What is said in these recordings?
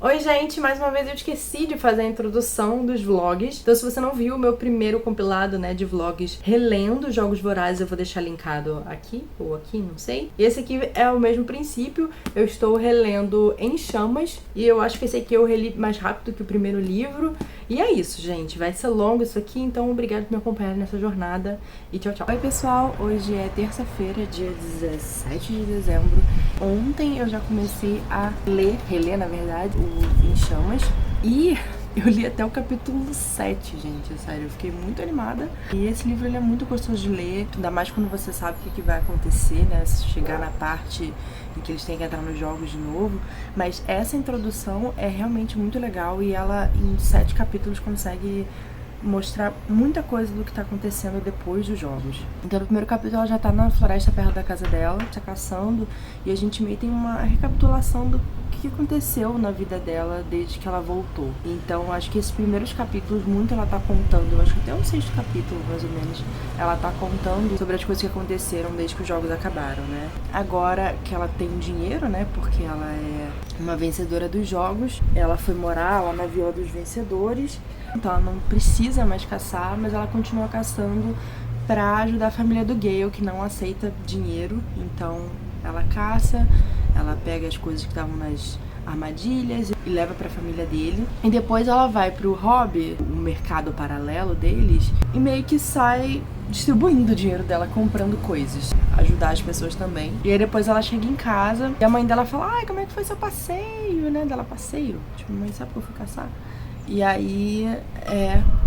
Oi gente, mais uma vez eu esqueci de fazer a introdução dos vlogs. Então se você não viu o meu primeiro compilado, né, de vlogs relendo Jogos Vorazes, eu vou deixar linkado aqui ou aqui, não sei. E esse aqui é o mesmo princípio, eu estou relendo Em Chamas e eu acho que esse aqui eu reli mais rápido que o primeiro livro. E é isso, gente, vai ser longo isso aqui, então obrigado por me acompanhar nessa jornada e tchau, tchau. Oi pessoal, hoje é terça-feira, dia 17 de dezembro. Ontem eu já comecei a reler na verdade, o Em Chamas, e eu li até o capítulo 7, gente, sério, eu fiquei muito animada. E esse livro ele é muito gostoso de ler, ainda mais quando você sabe o que vai acontecer, né, se chegar na parte em que eles têm que entrar nos jogos de novo. Mas essa introdução é realmente muito legal e ela, em 7 capítulos, consegue mostrar muita coisa do que tá acontecendo depois dos jogos. Então no primeiro capítulo ela já tá na floresta perto da casa dela, tá caçando, e a gente meio tem uma recapitulação do que aconteceu na vida dela desde que ela voltou. Então acho que esses primeiros capítulos muito ela tá contando, eu acho que até o 6º capítulo mais ou menos, ela tá contando sobre as coisas que aconteceram desde que os jogos acabaram, né? Agora que ela tem dinheiro, né, porque ela é uma vencedora dos jogos, ela foi morar lá na Vila dos Vencedores. Então ela não precisa mais caçar, mas ela continua caçando pra ajudar a família do Gale, que não aceita dinheiro. Então ela caça, ela pega as coisas que estavam nas armadilhas e leva pra família dele. E depois ela vai pro hobby, o mercado paralelo deles, e meio que sai distribuindo o dinheiro dela, comprando coisas, ajudar as pessoas também. E aí depois ela chega em casa e a mãe dela fala: ai, como é que foi seu passeio, né? Dela, passeio? Tipo, mãe, sabe que eu fui caçar? E aí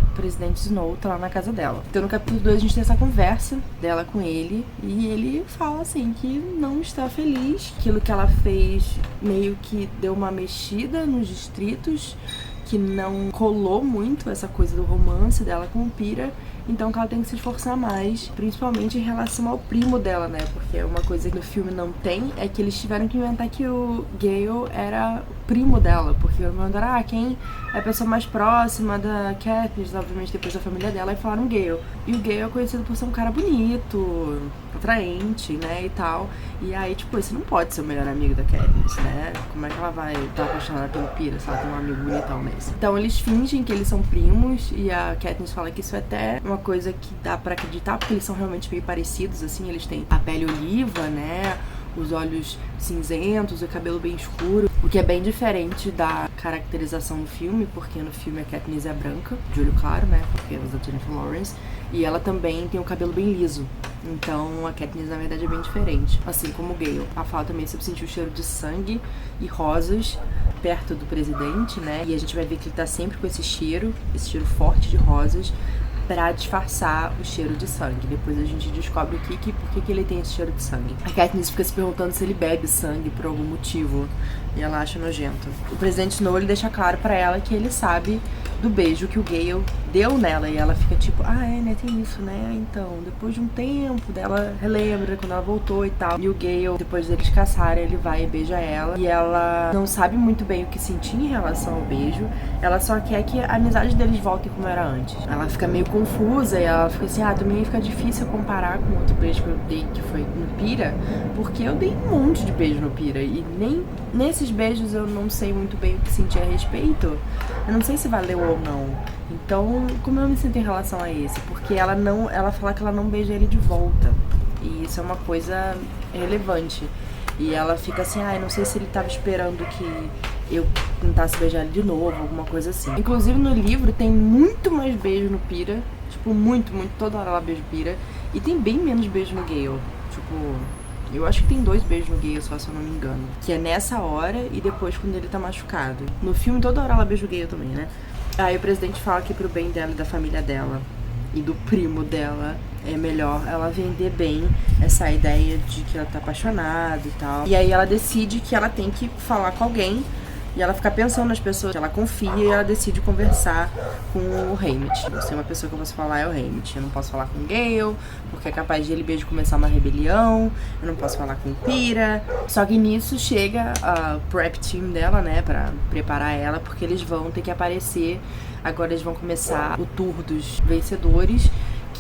o presidente Snow tá lá na casa dela. Então no capítulo 2 a gente tem essa conversa dela com ele, e ele fala assim que não está feliz, aquilo que ela fez meio que deu uma mexida nos distritos, que não colou muito essa coisa do romance dela com o Pira, então que ela tem que se esforçar mais, principalmente em relação ao primo dela, né? Porque uma coisa que no filme não tem é que eles tiveram que inventar que o Gale era o primo dela, porque mandaram, quem é a pessoa mais próxima da Katniss, obviamente depois da família dela, e falaram Gale. E o Gale é conhecido por ser um cara bonito, atraente, né, e tal. E aí, tipo, esse não pode ser o melhor amigo da Katniss, né? Como é que ela vai estar apaixonada pelo Pira se ela tem um amigo bonitão nesse? Então eles fingem que eles são primos, e a Katniss fala que isso é até uma coisa que dá pra acreditar, porque eles são realmente meio parecidos, assim, eles têm a pele oliva, né, os olhos cinzentos, o cabelo bem escuro, o que é bem diferente da caracterização no filme, porque no filme a Katniss é branca, de olho claro, né, porque ela usa Jennifer Lawrence, e ela também tem o cabelo bem liso. Então a Katniss na verdade é bem diferente, assim como o Gale. A fala também sobre sentir o cheiro de sangue e rosas perto do presidente, né, e a gente vai ver que ele tá sempre com esse cheiro forte de rosas, pra disfarçar o cheiro de sangue. Depois a gente descobre por que ele tem esse cheiro de sangue. A Katniss fica se perguntando se ele bebe sangue por algum motivo, e ela acha nojento. O presidente Snow, ele deixa claro pra ela que ele sabe do beijo que o Gale deu nela, e ela fica tipo, né, tem isso, né, então, depois de um tempo, dela relembra quando ela voltou e tal, e o Gale, depois deles caçarem, ele vai e beija ela, e ela não sabe muito bem o que sentir em relação ao beijo, ela só quer que a amizade deles volte como era antes. Ela fica meio confusa, e ela fica assim, também fica difícil comparar com outro beijo que eu dei, que foi no Pira, porque eu dei um monte de beijo no Pira, e nem nesses beijos eu não sei muito bem o que sentir a respeito, eu não sei se valeu ou não. Então, como eu me sinto em relação a esse? Porque ela fala que ela não beija ele de volta, e isso é uma coisa relevante. E ela fica assim, não sei se ele tava esperando que eu tentasse beijar ele de novo, alguma coisa assim. Inclusive no livro tem muito mais beijo no Pira, tipo, muito, toda hora ela beija o Pira, e tem bem menos beijo no Gale, tipo, eu acho que tem 2 beijos no Gale só, se eu não me engano, que é nessa hora e depois quando ele tá machucado. No filme toda hora ela beija o Gale também, né? Aí o presidente fala que pro bem dela e da família dela e do primo dela é melhor ela vender bem essa ideia de que ela tá apaixonada e tal. E aí ela decide que ela tem que falar com alguém, e ela fica pensando nas pessoas que ela confia, e ela decide conversar com o Haymitch. Se tem uma pessoa que eu posso falar é o Haymitch. Eu não posso falar com o Gale, porque é capaz de ele mesmo começar uma rebelião. Eu não posso falar com o Pira. Só que nisso chega a prep team dela, né, pra preparar ela, porque eles vão ter que aparecer. Agora eles vão começar o tour dos vencedores,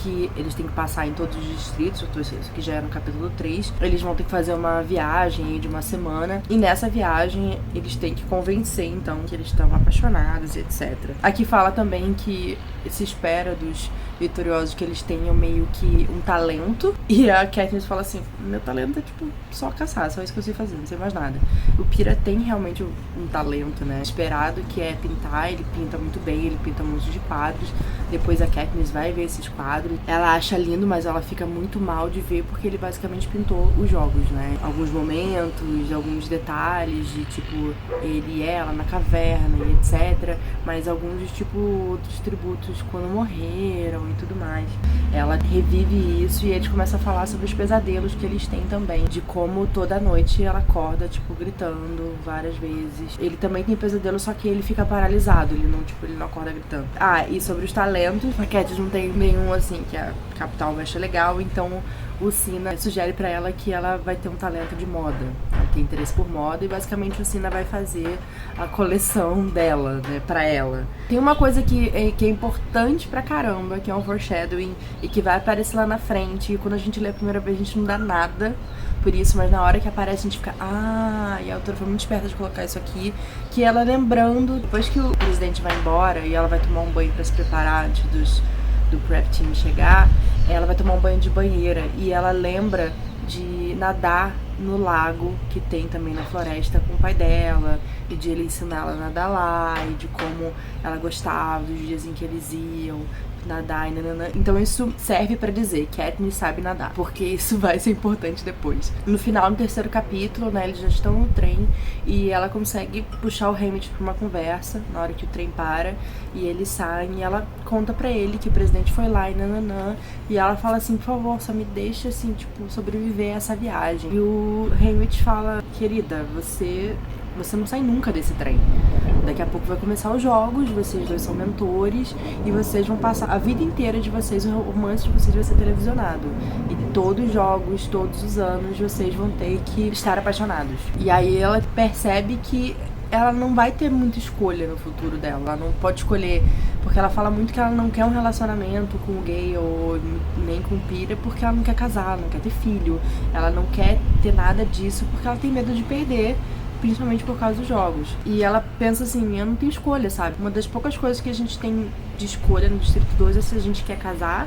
que eles têm que passar em todos os distritos, isso que já é no capítulo 3. Eles vão ter que fazer uma viagem de uma semana, e nessa viagem eles têm que convencer, então, que eles estão apaixonados, etc. Aqui fala também que se espera dos vitoriosos que eles tenham meio que um talento, e a Katniss fala assim, meu talento é tipo só caçar, só isso que eu sei fazer, não sei mais nada. O Pira tem realmente um talento, né, esperado, que é pintar. Ele pinta muito bem, ele pinta um monte de quadros. Depois a Katniss vai ver esses quadros, ela acha lindo, mas ela fica muito mal de ver, porque ele basicamente pintou os jogos, né, alguns momentos, alguns detalhes de tipo ele e ela na caverna e etc, mas alguns de tipo outros tributos quando morreram e tudo mais. Ela revive isso e eles começam a falar sobre os pesadelos que eles têm também, de como toda noite ela acorda, tipo, gritando várias vezes. Ele também tem pesadelo, só que ele fica paralisado, ele não acorda gritando. Ah, e sobre os talentos, a Katniss não tem nenhum, assim, que a capital acha legal, então o Sina sugere pra ela que ela vai ter um talento de moda. Ela tem interesse por moda e basicamente o Sina vai fazer a coleção dela, né, pra ela. Tem uma coisa que é importante pra caramba, que é um foreshadowing e que vai aparecer lá na frente, e quando a gente lê a primeira vez a gente não dá nada por isso, mas na hora que aparece a gente fica, e a autora foi muito esperta de colocar isso aqui, que ela lembrando, depois que o presidente vai embora e ela vai tomar um banho pra se preparar antes do prep team chegar, ela vai tomar um banho de banheira e ela lembra de nadar no lago que tem também na floresta com o pai dela, e de ele ensinar ela a nadar lá, e de como ela gostava dos dias em que eles iam nadar e nananã. Então isso serve pra dizer que Katniss sabe nadar, porque isso vai ser importante depois. No final, no terceiro capítulo, né, eles já estão no trem e ela consegue puxar o Haymitch pra uma conversa na hora que o trem para, e eles saem e ela conta pra ele que o presidente foi lá e nananã, e ela fala assim, por favor, só me deixa, assim, tipo, sobreviver a essa viagem. E o Haymitch fala, querida, você não sai nunca desse trem. Daqui a pouco vai começar os jogos, vocês dois são mentores e vocês vão passar a vida inteira de vocês, o romance de vocês vai ser televisionado. E todos os jogos, todos os anos, vocês vão ter que estar apaixonados. E aí ela percebe que ela não vai ter muita escolha no futuro dela. Ela não pode escolher, porque ela fala muito que ela não quer um relacionamento com o Gale ou nem com o Pira, porque ela não quer casar, ela não quer ter filho. Ela não quer ter nada disso porque ela tem medo de perder, principalmente por causa dos jogos. E ela pensa assim, eu não tenho escolha, sabe? Uma das poucas coisas que a gente tem de escolha no Distrito 2 é se a gente quer casar,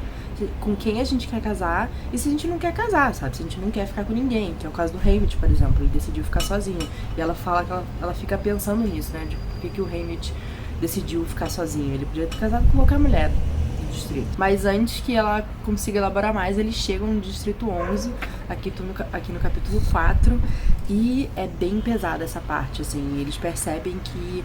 com quem a gente quer casar, e se a gente não quer casar, sabe? Se a gente não quer ficar com ninguém, que é o caso do Haymitch, por exemplo. Ele decidiu ficar sozinho. E ela fala que ela fica pensando nisso, né? De por que o Haymitch decidiu ficar sozinho. Ele podia ter casado com qualquer mulher do distrito. Mas antes que ela consiga elaborar mais, eles chegam no Distrito 11, aqui no capítulo 4, e é bem pesada essa parte, assim. Eles percebem que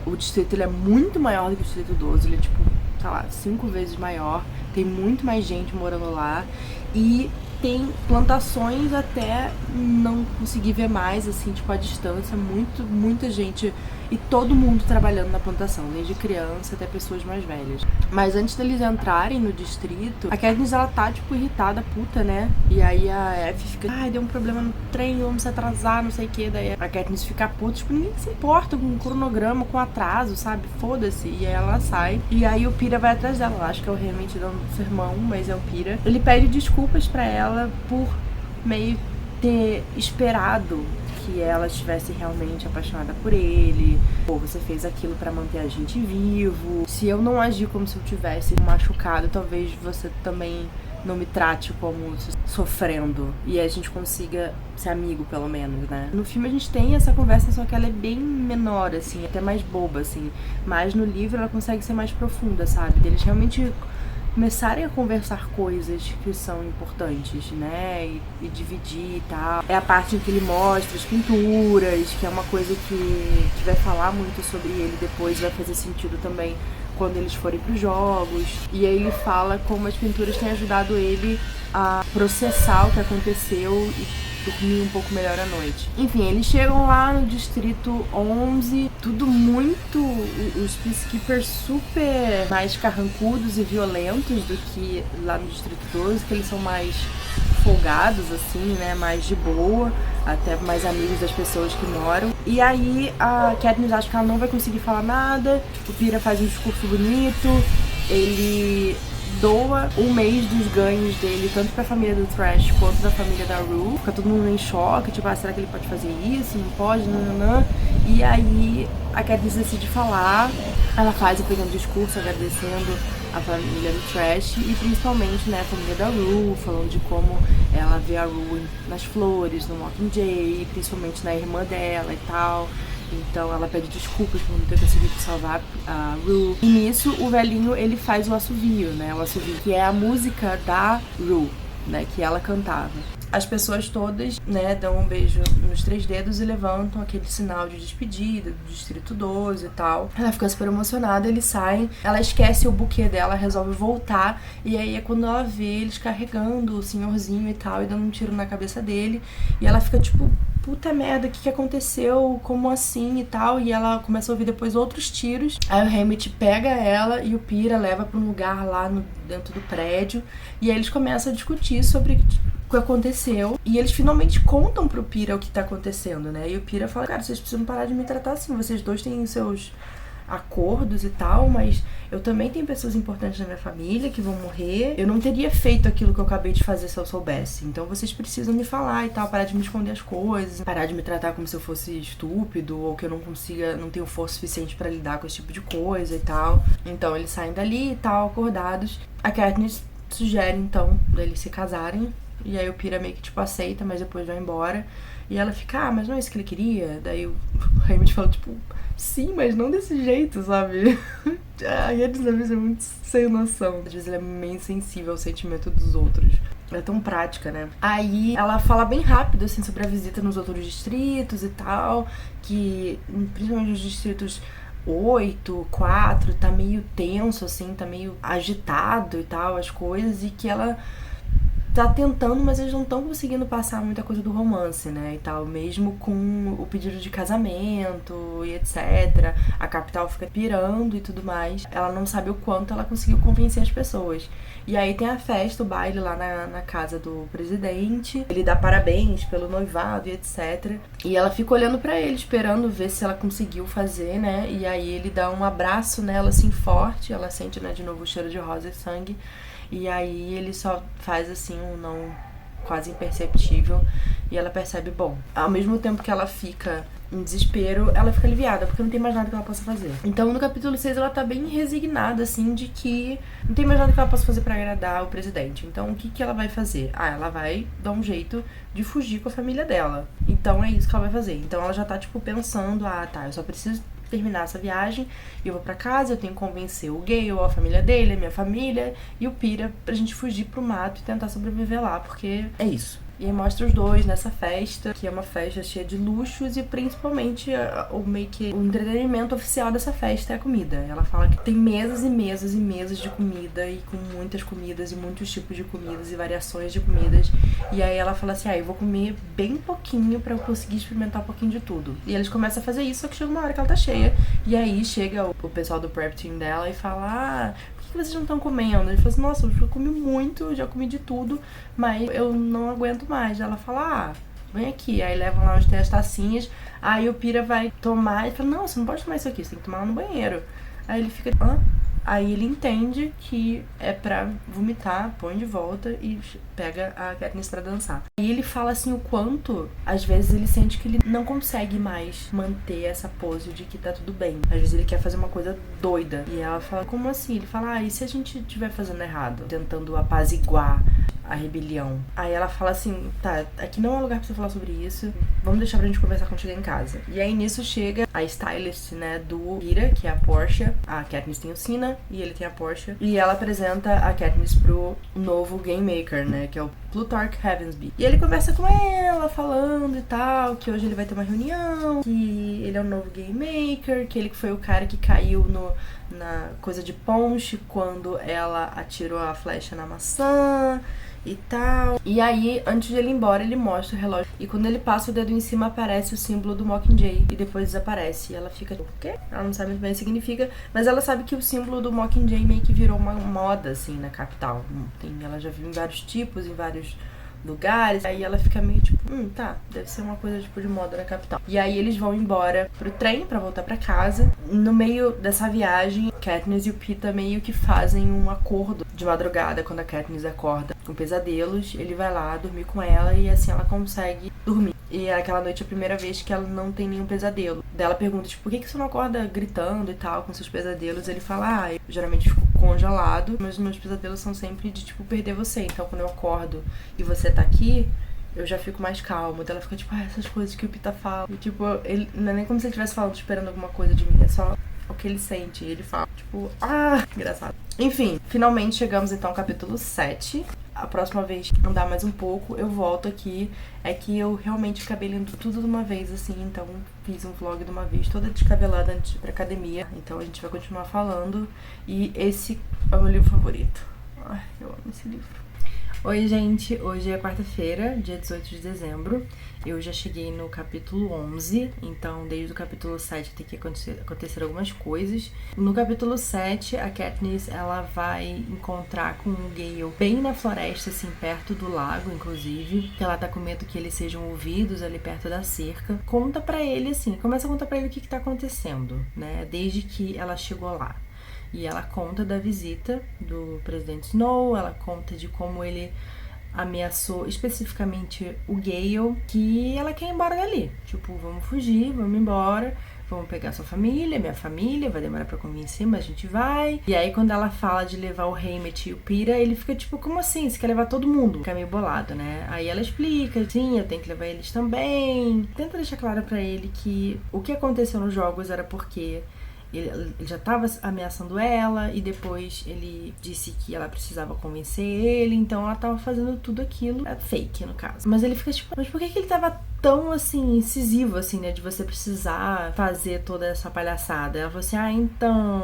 o distrito ele é muito maior do que o Distrito 12, ele é tipo, sei lá, 5 vezes maior, tem muito mais gente morando lá, e tem plantações até não conseguir ver mais, assim, tipo, à distância, muita gente e todo mundo trabalhando na plantação, desde criança até pessoas mais velhas. Mas antes deles entrarem no distrito, a Katniss, ela tá, tipo, irritada, puta, né? E aí a F fica, deu um problema no trem, vamos se atrasar, não sei o que. Daí a Katniss fica puta, tipo, ninguém se importa com o cronograma, com atraso, sabe? Foda-se. E aí ela sai. E aí o Pira vai atrás dela. Acho que é o realmente dando sermão, mas é o Pira. Ele pede desculpas pra ela por meio ter esperado que ela estivesse realmente apaixonada por ele. Pô, você fez aquilo pra manter a gente vivo. Se eu não agir como se eu tivesse machucado, talvez você também não me trate como sofrendo. E a gente consiga ser amigo, pelo menos, né? No filme a gente tem essa conversa, só que ela é bem menor, assim, até mais boba, assim. Mas no livro ela consegue ser mais profunda, sabe? Eles realmente começarem a conversar coisas que são importantes, né, e dividir e tal. É a parte em que ele mostra as pinturas, que é uma coisa que vai falar muito sobre ele depois, vai fazer sentido também quando eles forem pros jogos. E aí ele fala como as pinturas têm ajudado ele a processar o que aconteceu e dormir um pouco melhor à noite. Enfim, eles chegam lá no Distrito 11, tudo muito... Os Peacekeepers super mais carrancudos e violentos do que lá no Distrito 12, que eles são mais folgados, assim, né, mais de boa, até mais amigos das pessoas que moram. E aí a Katniss acha que ela não vai conseguir falar nada, o Pira faz um discurso bonito, ele doa um mês dos ganhos dele, tanto pra família do Thresh quanto da família da Rue. Fica todo mundo em choque, tipo, será que ele pode fazer isso? Não pode? Nananã. E aí a Katniss decide falar, ela faz o pequeno discurso agradecendo a família do Thresh e principalmente, né, a família da Rue, falando de como ela vê a Rue nas flores, no Mockingjay, principalmente na irmã dela e tal. Então ela pede desculpas por não ter conseguido salvar a Rue. E nisso o velhinho, ele faz o assovio, né? O assovio que é a música da Rue, né? Que ela cantava. As pessoas todas, né, dão um beijo nos 3 dedos e levantam aquele sinal de despedida do Distrito 12 e tal. Ela fica super emocionada, eles saem, ela esquece o buquê dela, resolve voltar, e aí é quando ela vê eles carregando o senhorzinho e tal, e dando um tiro na cabeça dele, e ela fica tipo, puta merda, o que aconteceu? Como assim e tal? E ela começa a ouvir depois outros tiros. Aí o Hammett pega ela e o Pira leva pra um lugar lá dentro do prédio, e aí eles começam a discutir sobre o que aconteceu, e eles finalmente contam pro Pira o que tá acontecendo, né? E o Pira fala, cara, vocês precisam parar de me tratar assim, vocês dois têm seus acordos e tal, mas eu também tenho pessoas importantes na minha família que vão morrer, eu não teria feito aquilo que eu acabei de fazer se eu soubesse, então vocês precisam me falar e tal, parar de me esconder as coisas, parar de me tratar como se eu fosse estúpido, ou que eu não tenho força suficiente pra lidar com esse tipo de coisa e tal. Então eles saem dali e tal, acordados. A Katniss sugere então eles se casarem. E aí o Pira meio que, tipo, aceita, mas depois vai embora. E ela fica, mas não é isso que ele queria? Daí o Hammett fala, tipo, sim, mas não desse jeito, sabe? Aí a Disney é muito sem noção. Às vezes ela é meio insensível ao sentimento dos outros. Ela é tão prática, né? Aí ela fala bem rápido, assim, sobre a visita nos outros distritos e tal. Que, principalmente os distritos 8, 4, tá meio tenso, assim, tá meio agitado e tal, as coisas. E que ela tá tentando, mas eles não estão conseguindo passar muita coisa do romance, né, e tal, mesmo com o pedido de casamento e etc. A capital fica pirando e tudo mais. Ela não sabe o quanto ela conseguiu convencer as pessoas. E aí tem a festa, o baile lá na casa do presidente. Ele dá parabéns pelo noivado e etc. E ela fica olhando pra ele, esperando ver se ela conseguiu fazer, né, e aí ele dá um abraço nela, assim, forte. Ela sente, né, de novo o cheiro de rosa e sangue. E aí ele só faz assim um não quase imperceptível. E ela percebe, bom, ao mesmo tempo que ela fica em desespero, ela fica aliviada, porque não tem mais nada que ela possa fazer. Então no capítulo 6 ela tá bem resignada, assim, de que não tem mais nada que ela possa fazer pra agradar o presidente. Então o que ela vai fazer? Ela vai dar um jeito de fugir com a família dela. Então é isso que ela vai fazer. Então ela já tá, tipo, pensando, eu só preciso terminar essa viagem, eu vou pra casa, eu tenho que convencer o Gale, a família dele, a minha família e o Pira pra gente fugir pro mato e tentar sobreviver lá, porque é isso. E aí mostra os dois nessa festa, que é uma festa cheia de luxos e principalmente o entretenimento oficial dessa festa é a comida. Ela fala que tem mesas e mesas e mesas de comida e com muitas comidas e muitos tipos de comidas e variações de comidas. E aí ela fala assim, eu vou comer bem pouquinho pra eu conseguir experimentar um pouquinho de tudo. E eles começam a fazer isso, só que chega uma hora que ela tá cheia. E aí chega o pessoal do prep team dela e fala, por que vocês não estão comendo? Ele fala assim, nossa, eu já comi muito, já comi de tudo, mas eu não aguento mais. Ela fala, vem aqui. Aí levam lá onde tem as tacinhas. Aí o Pira vai tomar e fala, não, você não pode tomar isso aqui, você tem que tomar lá no banheiro. Aí ele fica, Aí ele entende que é pra vomitar, põe de volta e pega a Katniss pra dançar. E ele fala assim o quanto, às vezes, ele sente que ele não consegue mais manter essa pose de que tá tudo bem. Às vezes ele quer fazer uma coisa doida. E ela fala, como assim? Ele fala, e se a gente estiver fazendo errado? Tentando apaziguar a rebelião. Aí ela fala assim, aqui não é um lugar pra você falar sobre isso, vamos deixar pra gente conversar quando chegar em casa. E aí nisso chega a stylist, né, do Pira, que é a Portia. A Katniss tem o Sina e ele tem a Portia. E ela apresenta a Katniss pro novo Game Maker, né, que é o Plutarch Heavensbee. E ele conversa com ela, falando e tal, que hoje ele vai ter uma reunião, que ele é o novo Game Maker, que ele foi o cara que caiu na coisa de ponche quando ela atirou a flecha na maçã e tal. E aí, antes de ele ir embora, ele mostra o relógio. E quando ele passa o dedo em cima, aparece o símbolo do Mockingjay. E depois desaparece. E ela fica, o quê? Ela não sabe muito bem o que significa. Mas ela sabe que o símbolo do Mockingjay meio que virou uma moda, assim, na capital. Ela já viu em vários tipos, em vários lugares. Aí ela fica meio tipo, tá, deve ser uma coisa tipo de moda na capital. E aí eles vão embora pro trem pra voltar pra casa. No meio dessa viagem, Katniss e o Peeta meio que fazem um acordo de madrugada, quando a Katniss acorda com pesadelos. Ele vai lá dormir com ela e assim ela consegue dormir. E aquela noite é a primeira vez que ela não tem nenhum pesadelo. Daí ela pergunta, tipo, por que você não acorda gritando e tal com seus pesadelos? Ele fala, eu geralmente fico congelado, mas meus pesadelos são sempre de, tipo, perder você. Então quando eu acordo e você tá aqui, eu já fico mais calmo. Daí ela fica tipo, essas coisas que o Peeta fala. E tipo, ele não é nem como se ele estivesse falando, esperando alguma coisa de mim, é só o que ele sente. E ele fala, tipo, engraçado. Enfim, finalmente chegamos então ao capítulo 7. A próxima vez andar mais um pouco, eu volto aqui. É que eu realmente acabei lendo tudo de uma vez, assim, então fiz um vlog de uma vez, toda descabelada antes de ir pra academia. Então a gente vai continuar falando. E esse é o meu livro favorito. Ai, eu amo esse livro. Oi, gente. Hoje é quarta-feira, dia 18 de dezembro. Eu já cheguei no capítulo 11, então desde o capítulo 7 tem que acontecer algumas coisas. No capítulo 7, a Katniss, ela vai encontrar com o Gale bem na floresta, assim, perto do lago, inclusive. Que ela tá com medo que eles sejam ouvidos ali perto da cerca. Conta pra ele, assim, começa a contar pra ele o que tá acontecendo, né, desde que ela chegou lá. E ela conta da visita do presidente Snow, ela conta de como ele ameaçou especificamente o Gale, que ela quer ir embora dali. Tipo, vamos fugir, vamos embora, vamos pegar sua família, minha família, vai demorar pra convencer, mas a gente vai. E aí quando ela fala de levar o Haymitch e o Peeta, ele fica tipo, como assim? Você quer levar todo mundo? Fica meio bolado, né? Aí ela explica, sim, eu tenho que levar eles também. Tenta deixar claro pra ele que o que aconteceu nos jogos era porque ele já estava ameaçando ela e depois ele disse que ela precisava convencer ele, então ela tava fazendo tudo aquilo, fake no caso. Mas ele fica tipo, mas por que ele tava tão assim, incisivo assim, né, de você precisar fazer toda essa palhaçada? Ela falou assim, então,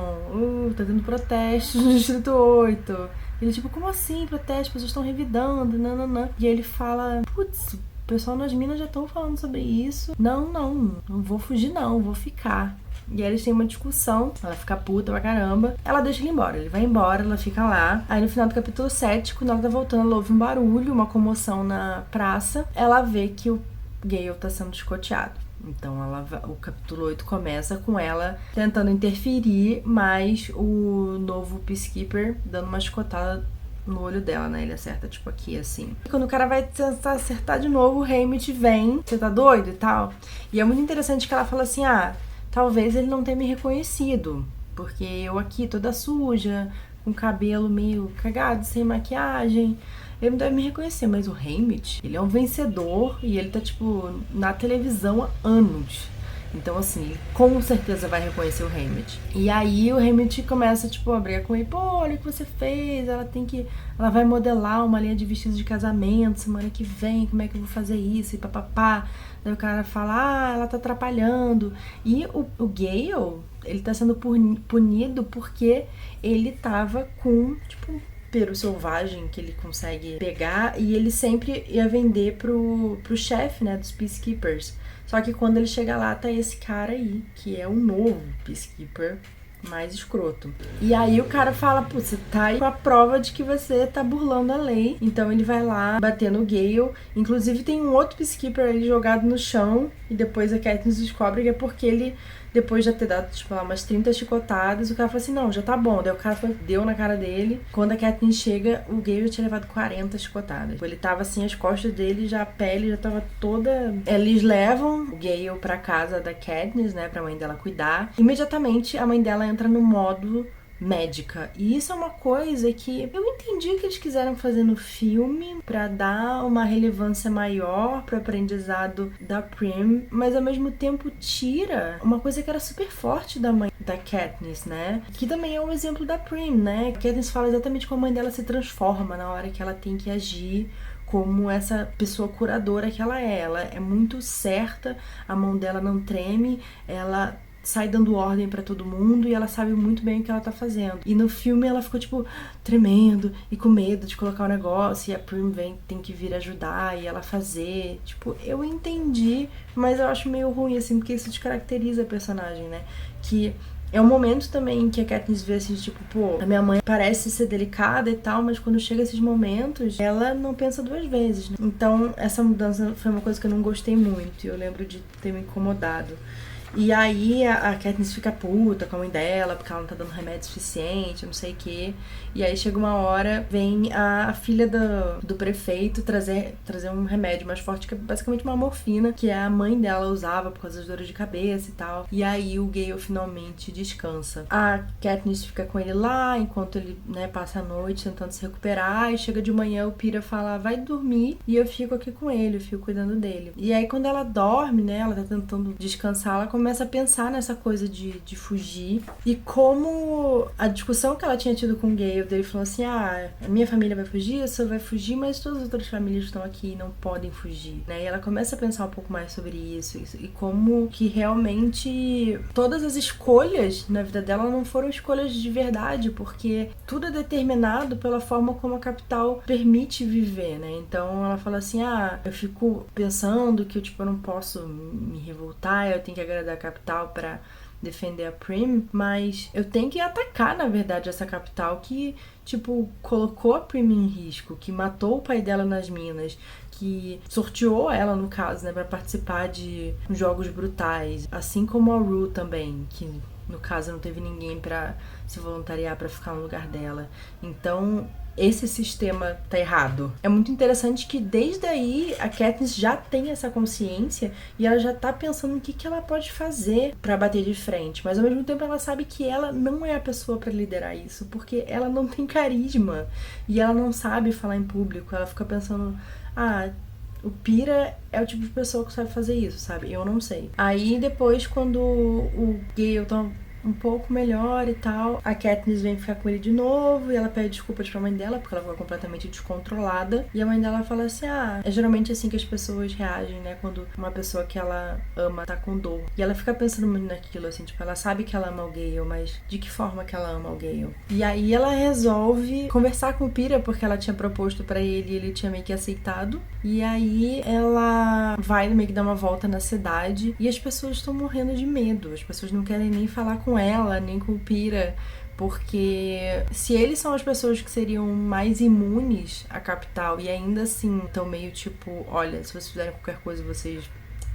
tá tendo protestos no Distrito 8. Ele tipo, como assim protesto? As pessoas estão revidando, nananã. E aí ele fala, putz, o pessoal nas minas já estão falando sobre isso. Não vou fugir não, vou ficar. E aí eles têm uma discussão, ela fica puta pra caramba. Ela deixa ele embora, ele vai embora, ela fica lá. Aí no final do capítulo 7, quando ela tá voltando, ela ouve um barulho, uma comoção na praça. Ela vê que o Gale tá sendo escoteado. Então o capítulo 8 começa com ela tentando interferir, mas o novo Peacekeeper dando uma escotada no olho dela, né? Ele acerta, tipo, aqui, assim. E quando o cara vai tentar acertar de novo, o Haymitch vem, você tá doido e tal. E é muito interessante que ela fala assim, talvez ele não tenha me reconhecido, porque eu aqui toda suja, com cabelo meio cagado, sem maquiagem, ele não deve me reconhecer, mas o Haymitch, ele é um vencedor e ele tá, tipo, na televisão há anos. Então, assim, ele com certeza vai reconhecer o Haymitch. E aí o Haymitch começa, tipo, a brigar com ele. Pô, olha o que você fez. Ela vai modelar uma linha de vestidos de casamento semana que vem. Como é que eu vou fazer isso? E papapá. Daí o cara fala, ela tá atrapalhando. E o Gale, ele tá sendo punido porque ele tava com, tipo, peru selvagem que ele consegue pegar. E ele sempre ia vender pro chefe, né, dos Peacekeepers. Só que quando ele chega lá, tá esse cara aí, que é o novo Peacekeeper mais escroto. E aí o cara fala, putz, você tá aí com a prova de que você tá burlando a lei. Então ele vai lá bater no Gale. Inclusive tem um outro Peacekeeper ali jogado no chão. E depois a Katniss descobre que é porque ele, depois de ter dado, tipo, lá umas 30 chicotadas, o cara falou assim, não, já tá bom. Daí o cara deu na cara dele. Quando a Katniss chega, o Gale tinha levado 40 chicotadas. Ele tava assim, as costas dele, já a pele já tava toda... Eles levam o Gale pra casa da Katniss, né, pra mãe dela cuidar. Imediatamente, a mãe dela entra no modo médica. E isso é uma coisa que eu entendi que eles quiseram fazer no filme pra dar uma relevância maior pro aprendizado da Prim, mas ao mesmo tempo tira uma coisa que era super forte da mãe da Katniss, né? Que também é um exemplo da Prim, né? A Katniss fala exatamente como a mãe dela se transforma na hora que ela tem que agir como essa pessoa curadora que ela é. Ela é muito certa, a mão dela não treme, ela sai dando ordem pra todo mundo e ela sabe muito bem o que ela tá fazendo. E no filme ela ficou, tipo, tremendo e com medo de colocar o negócio e a Prim tem que vir ajudar e ela fazer. Tipo, eu entendi, mas eu acho meio ruim, assim, porque isso descaracteriza a personagem, né? Que É um momento também que a Katniss vê assim, tipo, pô, a minha mãe parece ser delicada e tal, mas quando chega esses momentos, ela não pensa duas vezes, né? Então, essa mudança foi uma coisa que eu não gostei muito, e eu lembro de ter me incomodado. E aí a Katniss fica puta com a mãe dela, porque ela não tá dando remédio suficiente, não sei o quê. E aí chega uma hora, vem a filha do prefeito trazer um remédio mais forte, que é basicamente uma morfina, que a mãe dela usava por causa das dores de cabeça e tal. E aí o Gale finalmente descansa. A Katniss fica com ele lá, enquanto ele, né, passa a noite tentando se recuperar. E chega de manhã, o Pira fala, vai dormir, e eu fico aqui com ele, eu fico cuidando dele. E aí quando ela dorme, né, ela tá tentando descansar, ela começa a pensar nessa coisa de fugir. E como a discussão que ela tinha tido com o Gale, dele falou assim, a minha família vai fugir, a sua vai fugir, mas todas as outras famílias estão aqui e não podem fugir, né? E ela começa a pensar um pouco mais sobre isso e como que realmente todas as escolhas na vida dela não foram escolhas de verdade, porque tudo é determinado pela forma como a capital permite viver, né? Então ela fala assim, eu fico pensando que eu não posso me revoltar, eu tenho que agradar a capital pra defender a Prim, mas eu tenho que atacar, na verdade, essa capital que, colocou a Prim em risco, que matou o pai dela nas minas, que sorteou ela, no caso, né, pra participar de jogos brutais, assim como a Rue também, que no caso não teve ninguém pra se voluntariar pra ficar no lugar dela. Então esse sistema tá errado. É muito interessante que desde aí a Katniss já tem essa consciência e ela já tá pensando no que ela pode fazer pra bater de frente, mas ao mesmo tempo ela sabe que ela não é a pessoa pra liderar isso, porque ela não tem carisma e ela não sabe falar em público. Ela fica pensando, o Pira é o tipo de pessoa que sabe fazer isso, sabe? Eu não sei. Aí depois, quando o Gale tá um pouco melhor e tal, a Katniss vem ficar com ele de novo e ela pede desculpas pra mãe dela porque ela ficou completamente descontrolada, e a mãe dela fala assim, é geralmente assim que as pessoas reagem, né, quando uma pessoa que ela ama tá com dor. E ela fica pensando muito naquilo, assim, ela sabe que ela ama o Gale, mas de que forma que ela ama o Gale? E aí ela resolve conversar com o Pira, porque ela tinha proposto pra ele e ele tinha meio que aceitado, e aí ela vai meio que dar uma volta na cidade e as pessoas estão morrendo de medo, as pessoas não querem nem falar com ela, nem com o Pira, porque se eles são as pessoas que seriam mais imunes à capital e ainda assim estão meio olha, se vocês fizerem qualquer coisa vocês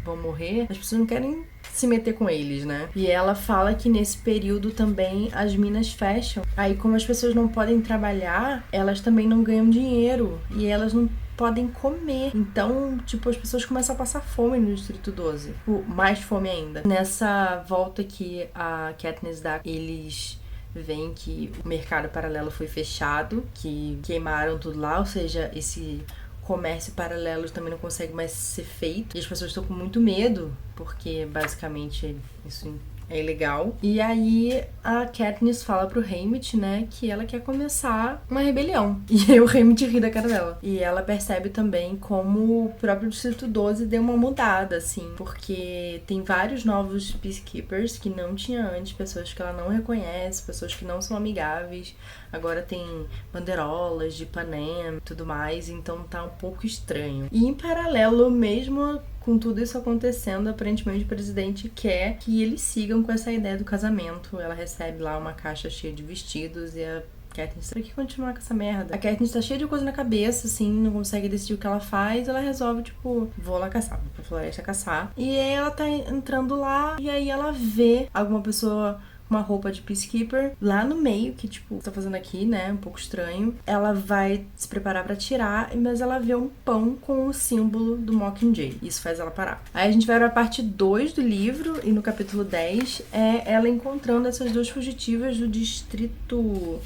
vão morrer, as pessoas não querem se meter com eles, né? E ela fala que nesse período também as minas fecham, aí como as pessoas não podem trabalhar, elas também não ganham dinheiro e elas não podem comer. Então, as pessoas começam a passar fome no Distrito 12. Mais fome ainda. Nessa volta que a Katniss dá, eles veem que o mercado paralelo foi fechado, que queimaram tudo lá, ou seja, esse comércio paralelo também não consegue mais ser feito. E as pessoas estão com muito medo, porque basicamente isso é ilegal. E aí a Katniss fala pro Haymitch, né, que ela quer começar uma rebelião. E aí o Haymitch ri da cara dela. E ela percebe também como o próprio Distrito 12 deu uma mudada, assim, porque tem vários novos Peacekeepers que não tinha antes, pessoas que ela não reconhece, pessoas que não são amigáveis. Agora tem bandeirolas de Panem e tudo mais, então tá um pouco estranho. E em paralelo, mesmo com tudo isso acontecendo, aparentemente o presidente quer que eles sigam com essa ideia do casamento. Ela recebe lá uma caixa cheia de vestidos e a Katniss tem que continuar com essa merda. A Katniss tá cheia de coisa na cabeça, assim, não consegue decidir o que ela faz. Ela resolve, vou lá caçar, vou pra floresta caçar. E aí ela tá entrando lá e aí ela vê alguma pessoa uma roupa de Peacekeeper lá no meio, que tá fazendo aqui, né, um pouco estranho. Ela vai se preparar pra tirar, mas ela vê um pão com o símbolo do Mockingjay. Isso faz ela parar. Aí a gente vai pra parte 2 do livro, e no capítulo 10 é ela encontrando essas duas fugitivas do distrito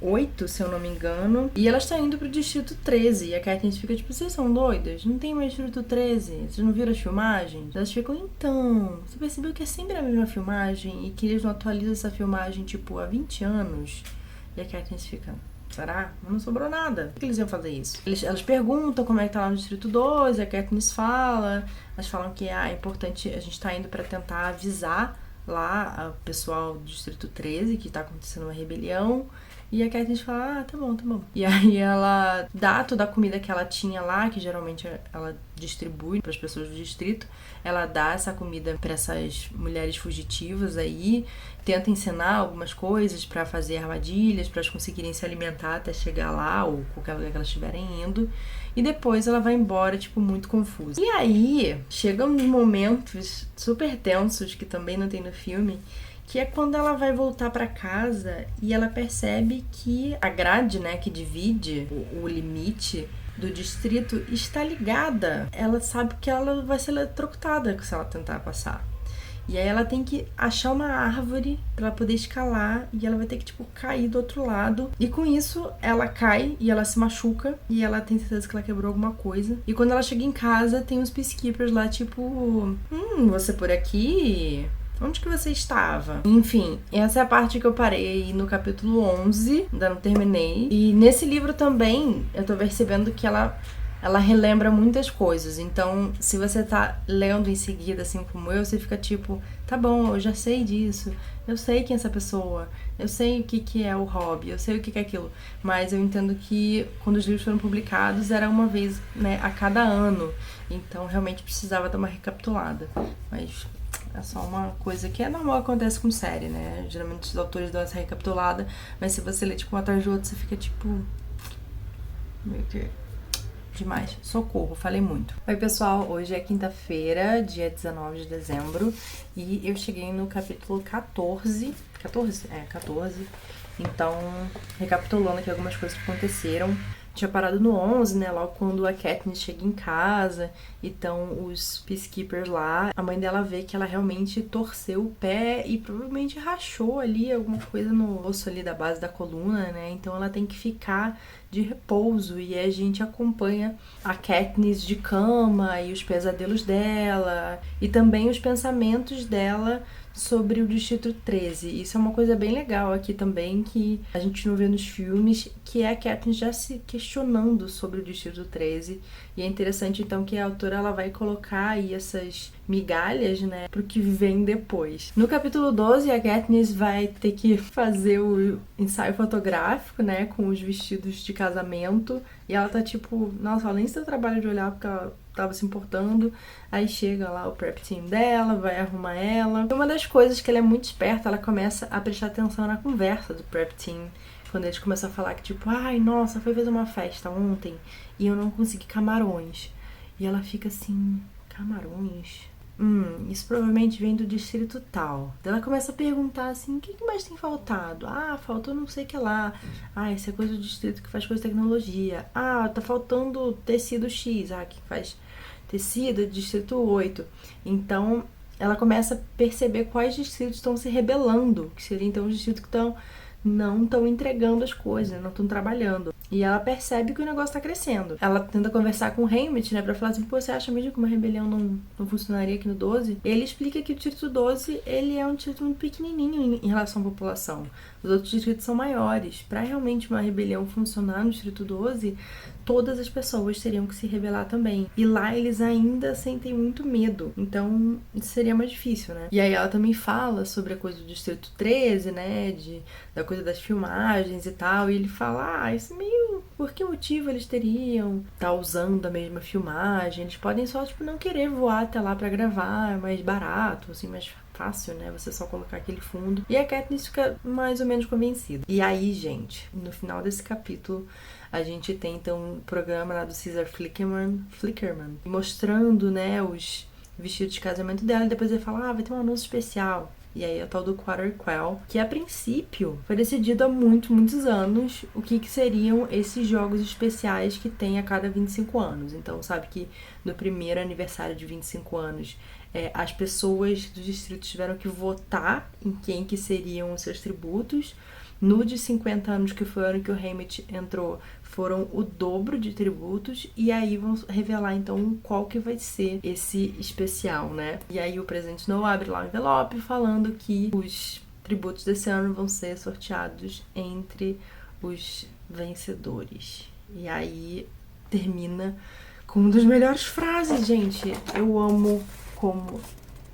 8, se eu não me engano, e elas estão indo pro Distrito 13, e a Katniss fica vocês são doidas? Não tem mais Distrito 13? Vocês não viram as filmagens? Elas ficam, então, você percebeu que é sempre a mesma filmagem e que eles não atualizam essa filmagem, há 20 anos? E a Katniss fica, será? Não sobrou nada. Por que eles iam fazer isso? Elas perguntam como é que tá lá no Distrito 12, a Katniss fala, elas falam que é importante, a gente tá indo pra tentar avisar lá o pessoal do Distrito 13 que tá acontecendo uma rebelião. E a Katniss fala, tá bom, tá bom. E aí ela dá toda a comida que ela tinha lá, que geralmente ela distribui para as pessoas do distrito. Ela dá essa comida para essas mulheres fugitivas aí, tenta ensinar algumas coisas para fazer armadilhas, para elas conseguirem se alimentar até chegar lá, ou qualquer lugar que elas estiverem indo. E depois ela vai embora, tipo, muito confusa. E aí, chegam uns momentos super tensos, que também não tem no filme, que é quando ela vai voltar pra casa e ela percebe que a grade, né, que divide o limite do distrito está ligada. Ela sabe que ela vai ser eletrocutada se ela tentar passar. E aí ela tem que achar uma árvore pra ela poder escalar e ela vai ter que, tipo, cair do outro lado. E com isso, ela cai e ela se machuca e ela tem certeza que ela quebrou alguma coisa. E quando ela chega em casa, tem uns peacekeepers lá, tipo... você por aqui? Onde que você estava? Enfim, essa é a parte que eu parei no capítulo 11, ainda não terminei. E nesse livro também, eu tô percebendo que ela relembra muitas coisas. Então, se você tá lendo em seguida, assim como eu, você fica tipo, tá bom, eu já sei disso, eu sei quem é essa pessoa, eu sei o que é o hobby, eu sei o que é aquilo. Mas eu entendo que quando os livros foram publicados, era uma vez, né, a cada ano. Então, realmente precisava dar uma recapitulada. Mas é só uma coisa que é normal, acontece com série, né? Geralmente os autores dão essa recapitulada, mas se você lê, tipo, um atrás do outro, você fica tipo... meio que... demais. Socorro, falei muito. Oi, pessoal. Hoje é quinta-feira, dia 19 de dezembro, e eu cheguei no capítulo 14. 14? É, 14. Então, recapitulando aqui algumas coisas que aconteceram. Tinha parado no 11, né, logo quando a Katniss chega em casa e estão os peacekeepers lá. A mãe dela vê que ela realmente torceu o pé e provavelmente rachou ali alguma coisa no osso ali da base da coluna, né, então ela tem que ficar de repouso e a gente acompanha a Katniss de cama e os pesadelos dela e também os pensamentos dela sobre o Distrito 13. Isso é uma coisa bem legal aqui também, que a gente não vê nos filmes, que é a Katniss já se questionando sobre o Distrito 13. E é interessante, então, que a autora ela vai colocar aí essas migalhas, né, pro que vem depois. No capítulo 12, a Katniss vai ter que fazer o ensaio fotográfico, né, com os vestidos de casamento. E ela tá tipo, nossa, ela nem se deu trabalho de olhar porque ela tava se importando. Aí chega lá o prep team dela, vai arrumar ela. E uma das coisas que ela é muito esperta, ela começa a prestar atenção na conversa do prep team. Quando eles começam a falar que tipo, ai, nossa, foi fazer uma festa ontem e eu não consegui camarões. E ela fica assim, camarões? Isso provavelmente vem do distrito tal. Ela começa a perguntar assim, o que mais tem faltado? Ah, faltou não sei o que lá. Ah, isso é coisa do distrito que faz coisa de tecnologia. Ah, tá faltando tecido X. Ah, que faz tecido distrito 8. Então, ela começa a perceber quais distritos estão se rebelando. Que seriam então os distritos que não estão entregando as coisas, não estão trabalhando. E ela percebe que o negócio tá crescendo. Ela tenta conversar com o Haymitch, né, pra falar assim, pô, você acha mesmo que uma rebelião não funcionaria aqui no 12? Ele explica que o distrito 12, ele é um distrito muito pequenininho em relação à população. Os outros distritos são maiores. Pra realmente uma rebelião funcionar no distrito 12, todas as pessoas teriam que se rebelar também. E lá eles ainda sentem muito medo. Então, isso seria mais difícil, né? E aí ela também fala sobre a coisa do distrito 13, né, da coisa das filmagens e tal, e ele fala, isso meio... por que motivo eles teriam tá usando a mesma filmagem? Eles podem só, tipo, não querer voar até lá pra gravar, é mais barato, assim, mais fácil, né, você só colocar aquele fundo. E a Katniss fica mais ou menos convencida. E aí, gente, no final desse capítulo, a gente tem, então, um programa lá do Caesar Flickerman, mostrando, né, os vestidos de casamento dela, e depois ele fala, vai ter um anúncio especial. E aí é o tal do Quarter Quell, que a princípio foi decidido há muitos anos o que seriam esses jogos especiais que tem a cada 25 anos. Então, sabe que no primeiro aniversário de 25 anos, as pessoas do distrito tiveram que votar em quem que seriam os seus tributos. No de 50 anos, que foi o ano que o Haymitch entrou, foram o dobro de tributos, e aí vão revelar então qual que vai ser esse especial, né? E aí o Presidente Snow abre lá o envelope falando que os tributos desse ano vão ser sorteados entre os vencedores. E aí termina com uma das melhores frases, gente. Eu amo como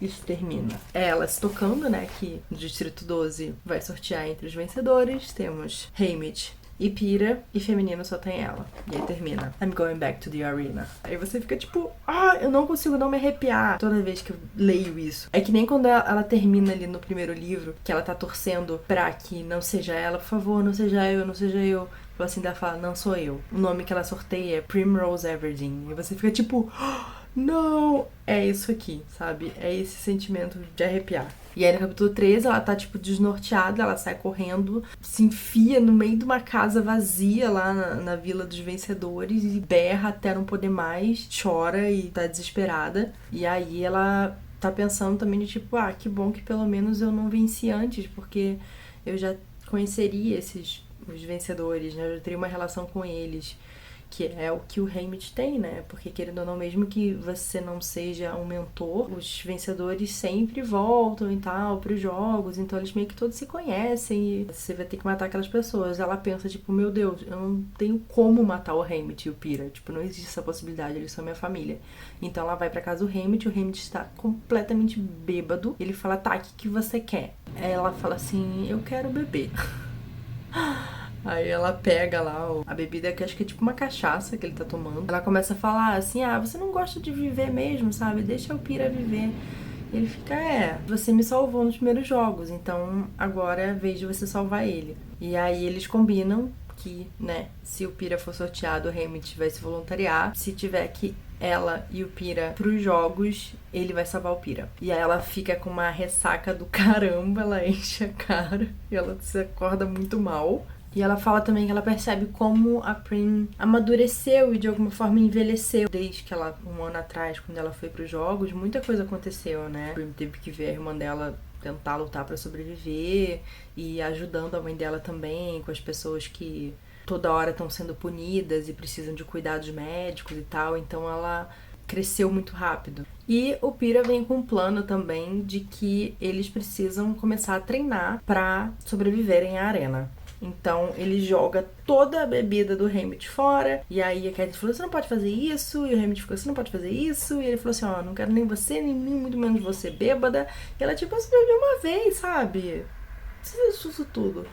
isso termina? É ela se tocando, né, que no Distrito 12 vai sortear entre os vencedores. Temos Haymitch e Pyrrha, e feminino só tem ela. E aí termina, I'm going back to the arena. Aí você fica tipo, eu não consigo não me arrepiar toda vez que eu leio isso. É que nem quando ela termina ali no primeiro livro, que ela tá torcendo pra que não seja ela, por favor, não seja eu, não seja eu. Assim, ela fala, não sou eu. O nome que ela sorteia é Primrose Everdeen. E você fica tipo, não, é isso aqui, sabe? É esse sentimento de arrepiar. E aí no capítulo 13 ela tá tipo desnorteada, ela sai correndo, se enfia no meio de uma casa vazia lá na Vila dos Vencedores e berra até não poder mais, chora e tá desesperada. E aí ela tá pensando também de tipo, que bom que pelo menos eu não venci antes, porque eu já conheceria os vencedores, né? Eu já teria uma relação com eles. Que é o que o Haymitch tem, né? Porque, querendo ou não, mesmo que você não seja um mentor, os vencedores sempre voltam e tal pros jogos, então eles meio que todos se conhecem e você vai ter que matar aquelas pessoas. Ela pensa, tipo, meu Deus, eu não tenho como matar o Haymitch e o Pyrrha. Tipo, não existe essa possibilidade, eles são minha família. Então ela vai pra casa do Haymitch, o Haymitch está completamente bêbado. Ele fala, tá, o que você quer? Aí ela fala assim, eu quero beber. Aí ela pega lá a bebida, que acho que é tipo uma cachaça que ele tá tomando. Ela começa a falar assim, você não gosta de viver mesmo, sabe? Deixa o Pyrrha viver. E ele fica, você me salvou nos primeiros jogos, então agora é a vez de você salvar ele. E aí eles combinam que, né, se o Pyrrha for sorteado, o Haymitch vai se voluntariar. Se tiver que ela e o Pyrrha pros jogos, ele vai salvar o Pyrrha. E aí ela fica com uma ressaca do caramba, ela enche a cara e ela se acorda muito mal. E ela fala também que ela percebe como a Prim amadureceu e de alguma forma envelheceu. Desde que ela, um ano atrás, quando ela foi pros jogos, muita coisa aconteceu, né? A Prim teve que ver a irmã dela tentar lutar pra sobreviver e ajudando a mãe dela também com as pessoas que toda hora estão sendo punidas e precisam de cuidados médicos e tal. Então ela cresceu muito rápido. E o Pyrrha vem com um plano também de que eles precisam começar a treinar pra sobreviverem à arena. Então ele joga toda a bebida do Haymitch fora. E aí a Katniss falou, você não pode fazer isso. E o Haymitch falou, você não pode fazer isso. E ele falou assim, não quero nem você, nem muito menos você bêbada. E ela tipo, você bebeu uma vez, sabe? Não precisa disso tudo.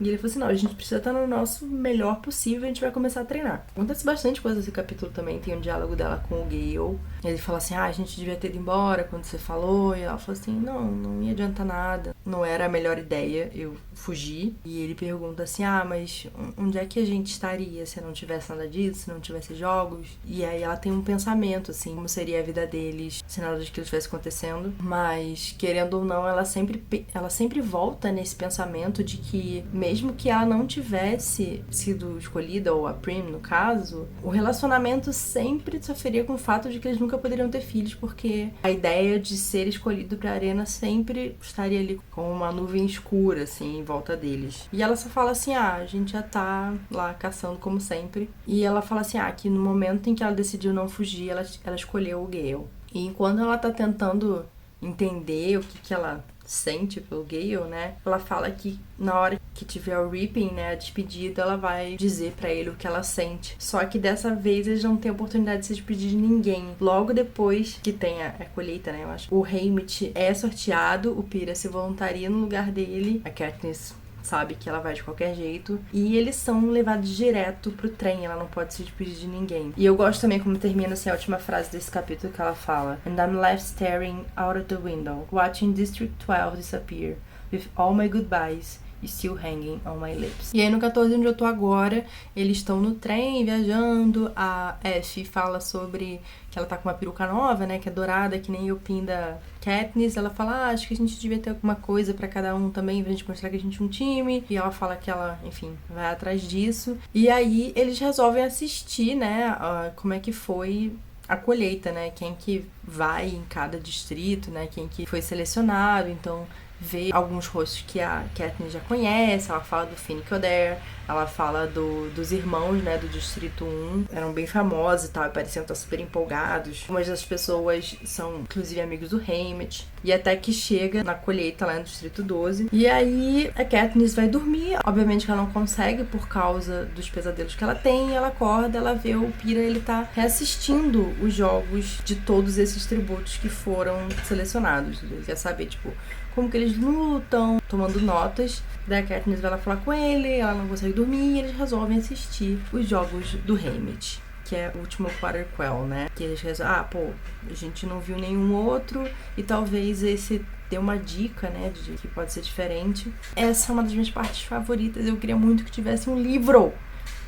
E ele falou assim, não, a gente precisa estar no nosso melhor possível, a gente vai começar a treinar. Acontece bastante coisa nesse capítulo também, tem um diálogo dela com o Gale. Ele fala assim, a gente devia ter ido embora quando você falou. E ela falou assim, não ia adiantar nada. Não era a melhor ideia eu fugir. E ele pergunta assim, mas onde é que a gente estaria se não tivesse nada disso, se não tivesse jogos? E aí ela tem um pensamento, assim, como seria a vida deles se nada daquilo estivesse acontecendo. Mas, querendo ou não, ela sempre volta nesse pensamento de que, mesmo que ela não tivesse sido escolhida, ou a Prim, no caso, o relacionamento sempre sofreria com o fato de que eles nunca poderiam ter filhos, porque a ideia de ser escolhido pra arena sempre estaria ali com uma nuvem escura, assim, em volta deles. E ela só fala assim, a gente já tá lá caçando como sempre. E ela fala assim, que no momento em que ela decidiu não fugir, ela escolheu o Gale. E enquanto ela tá tentando entender o que ela sente pelo Gale, né? Ela fala que na hora que tiver o Reaping, né, a despedida, ela vai dizer pra ele o que ela sente. Só que dessa vez eles não têm a oportunidade de se despedir de ninguém. Logo depois que tem a colheita, né, eu acho. O Haymitch é sorteado, o Pyrrha se voluntaria no lugar dele. A Katniss sabe que ela vai de qualquer jeito. E eles são levados direto pro trem. Ela não pode se despedir de ninguém. E eu gosto também como termina assim, a última frase desse capítulo, que ela fala: And I'm left staring out of the window, watching District 12 disappear, with all my goodbyes still hanging on my lips. E aí no 14, onde eu tô agora, eles estão no trem, viajando. A Ash fala sobre que ela tá com uma peruca nova, né, que é dourada, que nem o pin da Katniss. Ela fala, acho que a gente devia ter alguma coisa pra cada um também, pra gente mostrar que a gente é um time. E ela fala que ela, enfim, vai atrás disso. E aí eles resolvem assistir, né, como é que foi a colheita, né, quem que vai em cada distrito, né, quem que foi selecionado. Então vê alguns rostos que a Katniss já conhece, ela fala do Finnick Odair, ela fala dos irmãos, né, do Distrito 1, eram bem famosos e tal, e pareciam estar super empolgados. Algumas das pessoas são, inclusive, amigos do Haymitch. E até que chega na colheita lá no Distrito 12. E aí a Katniss vai dormir. Obviamente que ela não consegue por causa dos pesadelos que ela tem. Ela acorda, ela vê o Pira, ele tá reassistindo os jogos de todos esses tributos que foram selecionados. Ele quer saber, tipo, como que eles lutam, tomando notas. Daí a Katniss vai lá falar com ele, ela não consegue dormir e eles resolvem assistir os jogos do Haymitch, que é o último Quarter Quell, né? Que eles resolvem, a gente não viu nenhum outro e talvez esse dê uma dica, né, de que pode ser diferente. Essa é uma das minhas partes favoritas. Eu queria muito que tivesse um livro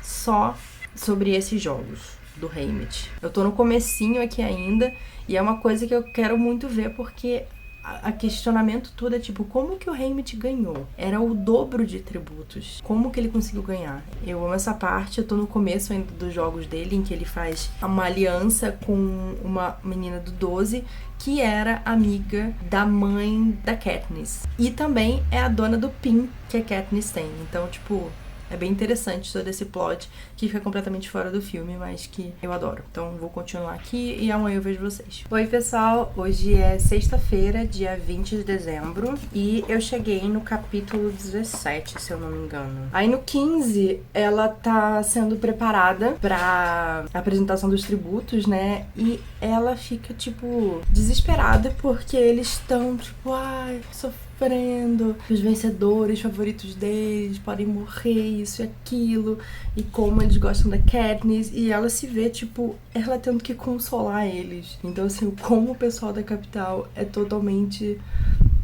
só sobre esses jogos do Haymitch. Eu tô no comecinho aqui ainda e é uma coisa que eu quero muito ver porque a questionamento todo é tipo, como que o Haymitch ganhou? Era o dobro de tributos. Como que ele conseguiu ganhar? Eu amo essa parte, eu tô no começo ainda dos jogos dele, em que ele faz uma aliança com uma menina do 12, que era amiga da mãe da Katniss. E também é a dona do PIN que a Katniss tem. Então, tipo, é bem interessante todo esse plot que fica completamente fora do filme, mas que eu adoro. Então vou continuar aqui e amanhã eu vejo vocês. Oi, pessoal! Hoje é sexta-feira, dia 20 de dezembro, e eu cheguei no capítulo 17, se eu não me engano. Aí no 15, ela tá sendo preparada pra apresentação dos tributos, né? E ela fica, tipo, desesperada porque eles estão, tipo, sofrendo, os vencedores favoritos deles podem morrer, isso e aquilo, e como eles gostam da Katniss, e ela se vê, tipo, ela tendo que consolar eles. Então, assim, como o pessoal da capital é totalmente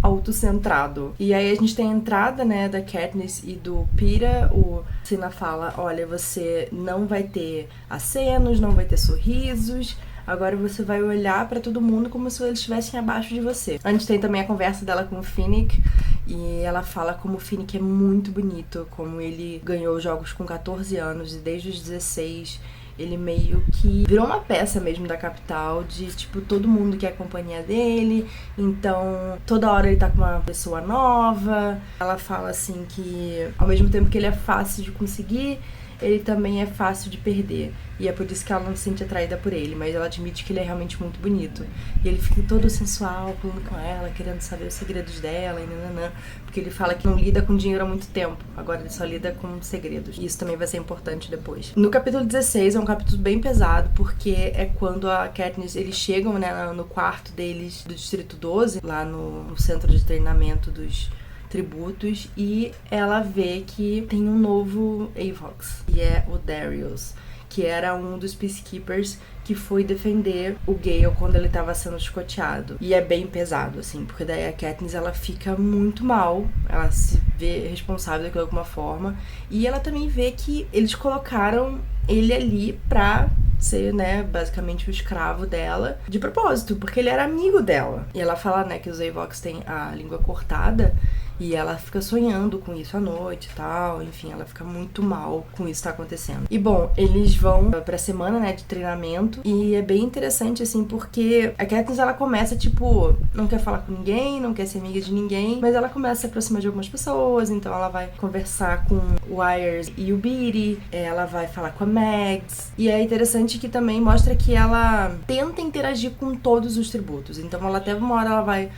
autocentrado. E aí a gente tem a entrada, né, da Katniss e do Pira. O Sina fala, olha, você não vai ter acenos, não vai ter sorrisos, agora você vai olhar pra todo mundo como se eles estivessem abaixo de você. A gente tem também a conversa dela com o Finnick, e ela fala como o Finnick é muito bonito, como ele ganhou jogos com 14 anos e desde os 16 ele meio que virou uma peça mesmo da capital, de, tipo, todo mundo quer a companhia dele, então toda hora ele tá com uma pessoa nova. Ela fala assim que ao mesmo tempo que ele é fácil de conseguir, ele também é fácil de perder. E é por isso que ela não se sente atraída por ele, mas ela admite que ele é realmente muito bonito. E ele fica todo sensual, pulando com ela, querendo saber os segredos dela, e nananã. Porque ele fala que não lida com dinheiro há muito tempo, agora ele só lida com segredos. E isso também vai ser importante depois. No capítulo 16 é um capítulo bem pesado, porque é quando a Katniss, eles chegam, né, no quarto deles do Distrito 12, lá no centro de treinamento dos tributos, e ela vê que tem um novo Avox, e é o Darius, que era um dos Peacekeepers que foi defender o Gale quando ele tava sendo chicoteado. E é bem pesado, assim, porque daí a Katniss, ela fica muito mal, ela se vê responsável de alguma forma, e ela também vê que eles colocaram ele ali pra ser, né, basicamente o escravo dela, de propósito, porque ele era amigo dela. E ela fala, né, que os Avox têm a língua cortada, e ela fica sonhando com isso à noite e tal, enfim, ela fica muito mal com isso que tá acontecendo. E bom, eles vão pra semana, né, de treinamento, e é bem interessante, assim, porque a Katniss, ela começa, tipo, não quer falar com ninguém, não quer ser amiga de ninguém, mas ela começa a se aproximar de algumas pessoas, então ela vai conversar com o Wires e o Beatty, ela vai falar com a Mags, e é interessante que também mostra que ela tenta interagir com todos os tributos, então ela até uma hora ela vai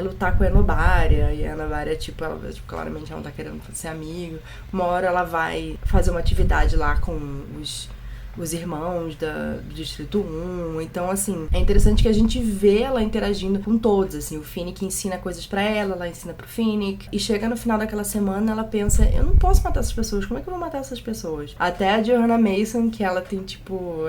lutar com a Enobaria, e a Enobaria, tipo, ela, tipo, claramente ela não tá querendo ser amigo. Uma hora ela vai fazer uma atividade lá com os irmãos do Distrito 1. Então, assim, é interessante que a gente vê ela interagindo com todos, assim. O Finnick ensina coisas pra ela ensina pro Finnick. E chega no final daquela semana, ela pensa, eu não posso matar essas pessoas, como é que eu vou matar essas pessoas? Até a Johanna Mason, que ela tem, tipo,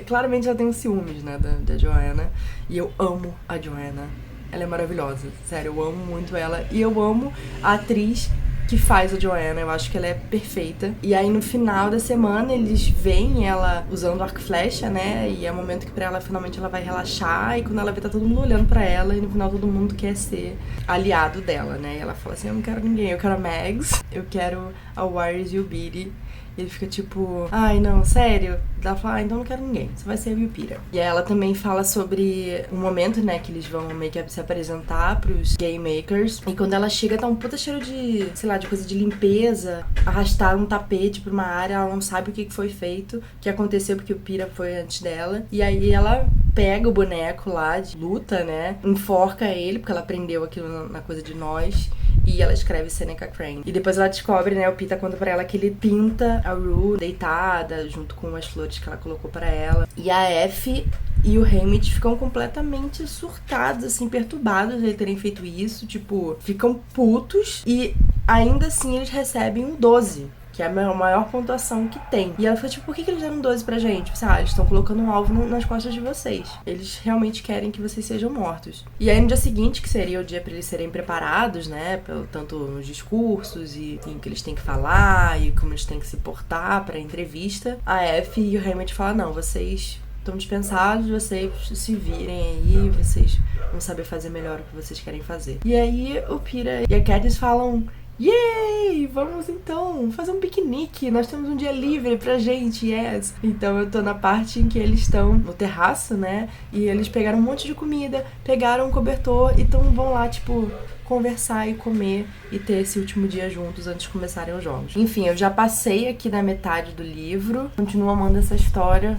claramente ela tem uns ciúmes, né, da Joanna. E eu amo a Joanna. Ela é maravilhosa, sério, eu amo muito ela. E eu amo a atriz que faz a Joanna, eu acho que ela é perfeita. E aí no final da semana eles veem ela usando arco e flecha, né? E é o momento que pra ela finalmente ela vai relaxar. E quando ela vê, tá todo mundo olhando pra ela. E no final todo mundo quer ser aliado dela, né? E ela fala assim, eu não quero ninguém, eu quero a Mags, eu quero a Wires e o Beatty. E ele fica tipo, ai não, sério? Ela fala, então não quero ninguém, você vai ser eu e o Pira. E aí ela também fala sobre um momento, né, que eles vão meio que se apresentar pros game makers. E quando ela chega, tá um puta cheiro de, sei lá, de coisa de limpeza. Arrastaram um tapete pra uma área, ela não sabe o que foi feito, o que aconteceu porque o Pira foi antes dela. E aí ela pega o boneco lá de luta, né, enforca ele, porque ela prendeu aquilo na coisa de nós. E ela escreve Seneca Crane. E depois ela descobre, né, o Pita conta pra ela que ele pinta a Rue deitada, junto com as flores que ela colocou pra ela. E a F e o Haymitch ficam completamente surtados, assim, perturbados de ele terem feito isso. Tipo, ficam putos. E ainda assim eles recebem um 12. Que é a maior pontuação que tem. E ela falou, tipo, por que eles deram 12 pra gente? Tipo, eles estão colocando um alvo nas costas de vocês. Eles realmente querem que vocês sejam mortos. E aí no dia seguinte, que seria o dia pra eles serem preparados, né? Tanto nos discursos e o que eles têm que falar e como eles têm que se portar pra entrevista, a F e o Haymitch falam, não, vocês estão dispensados, vocês se virem aí, vocês vão saber fazer melhor o que vocês querem fazer. E aí o Pira e a Katniss falam, yay! Vamos então fazer um piquenique. Nós temos um dia livre pra gente, yes! Então eu tô na parte em que eles estão no terraço, né? E eles pegaram um monte de comida, pegaram um cobertor e então vão lá, tipo, conversar e comer e ter esse último dia juntos antes de começarem os jogos. Enfim, eu já passei aqui da metade do livro. Continuo amando essa história.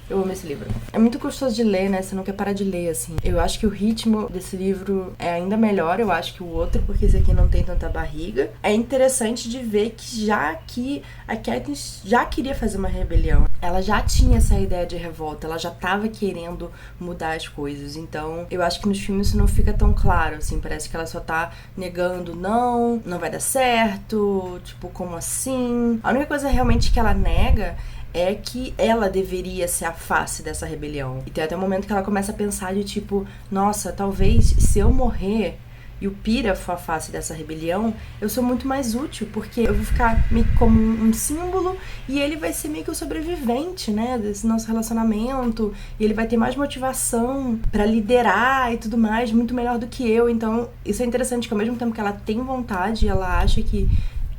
Eu amo esse livro. É muito gostoso de ler, né? Você não quer parar de ler, assim. Eu acho que o ritmo desse livro é ainda melhor, eu acho, que o outro, porque esse aqui não tem tanta barriga. É interessante de ver que já que a Katniss já queria fazer uma rebelião. Ela já tinha essa ideia de revolta, ela já tava querendo mudar as coisas. Então, eu acho que nos filmes isso não fica tão claro, assim. Parece que ela só tá negando, não vai dar certo, tipo, como assim? A única coisa realmente que ela nega é que ela deveria ser a face dessa rebelião. E tem até um momento que ela começa a pensar de tipo, nossa, talvez se eu morrer e o Pira for a face dessa rebelião, eu sou muito mais útil, porque eu vou ficar meio como um símbolo e ele vai ser meio que o sobrevivente, né, desse nosso relacionamento, e ele vai ter mais motivação pra liderar e tudo mais, muito melhor do que eu. Então, isso é interessante, que ao mesmo tempo que ela tem vontade, ela acha que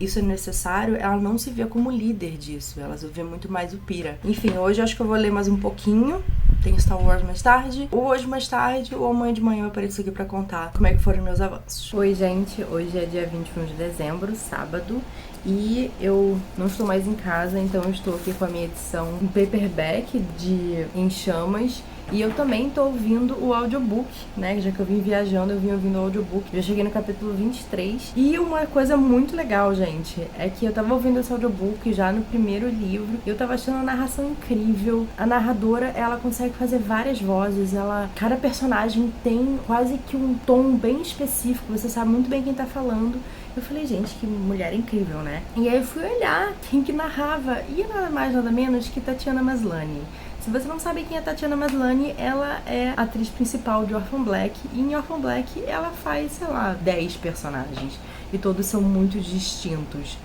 isso é necessário, ela não se vê como líder disso, ela se vê muito mais o Pira. Enfim, hoje eu acho que eu vou ler mais um pouquinho, tem Star Wars mais tarde, ou hoje mais tarde, ou amanhã de manhã eu apareço aqui pra contar como é que foram meus avanços. Oi gente, hoje é dia 21 de dezembro, sábado, e eu não estou mais em casa, então eu estou aqui com a minha edição em paperback de Em Chamas. E eu também tô ouvindo o audiobook, né? Já que eu vim viajando, eu vim ouvindo o audiobook. Já cheguei no capítulo 23. E uma coisa muito legal, gente, é que eu tava ouvindo esse audiobook já no primeiro livro. E eu tava achando a narração incrível. A narradora, ela consegue fazer várias vozes. Cada personagem tem quase que um tom bem específico. Você sabe muito bem quem tá falando. Eu falei, gente, que mulher incrível, né? E aí eu fui olhar quem que narrava. E nada mais, nada menos que Tatiana Maslany. Se você não sabe quem é Tatiana Maslany, ela é a atriz principal de Orphan Black. E em Orphan Black ela faz, sei lá, 10 personagens. E todos são muito distintos.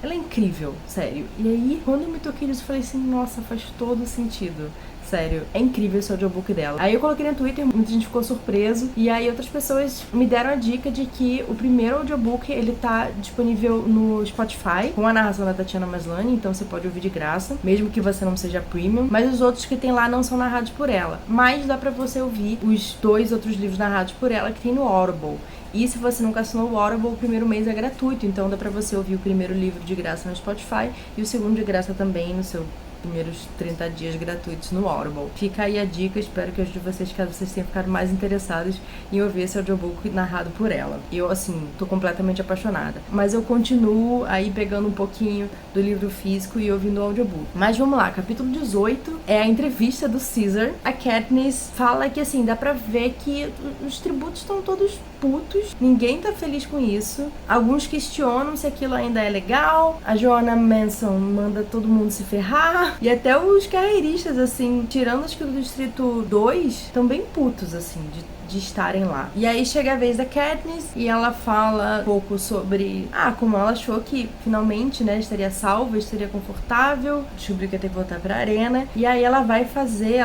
Ela é incrível, sério. E aí, quando eu me toquei disso, eu falei assim, nossa, faz todo sentido. Sério, é incrível esse audiobook dela. Aí eu coloquei no Twitter, muita gente ficou surpreso. E aí outras pessoas me deram a dica de que o primeiro audiobook, ele tá disponível no Spotify, com a narração da Tatiana Maslany, então você pode ouvir de graça, mesmo que você não seja premium. Mas os outros que tem lá não são narrados por ela. Mas dá pra você ouvir os 2 outros livros narrados por ela que tem no Audible. E se você nunca assinou o Audible, o primeiro mês é gratuito, então dá pra você ouvir o primeiro livro de graça no Spotify e o segundo de graça também no seu primeiros 30 dias gratuitos no Audible. Fica aí a dica, espero que ajude vocês, caso vocês tenham ficado mais interessados em ouvir esse audiobook narrado por ela. Eu, assim, tô completamente apaixonada. Mas eu continuo aí pegando um pouquinho do livro físico e ouvindo o audiobook. Mas vamos lá, capítulo 18 é a entrevista do Caesar. A Katniss fala que, assim, dá pra ver que os tributos estão todos putos, ninguém tá feliz com isso. Alguns questionam se aquilo ainda é legal. A Joanna Manson manda todo mundo se ferrar. E até os carreiristas, assim, tirando acho que do Distrito 2, estão bem putos, assim, de de estarem lá. E aí chega a vez da Katniss e ela fala um pouco sobre como ela achou que finalmente, né, estaria salva, estaria confortável, descobriu que ia ter que voltar pra arena. E aí ela vai fazer,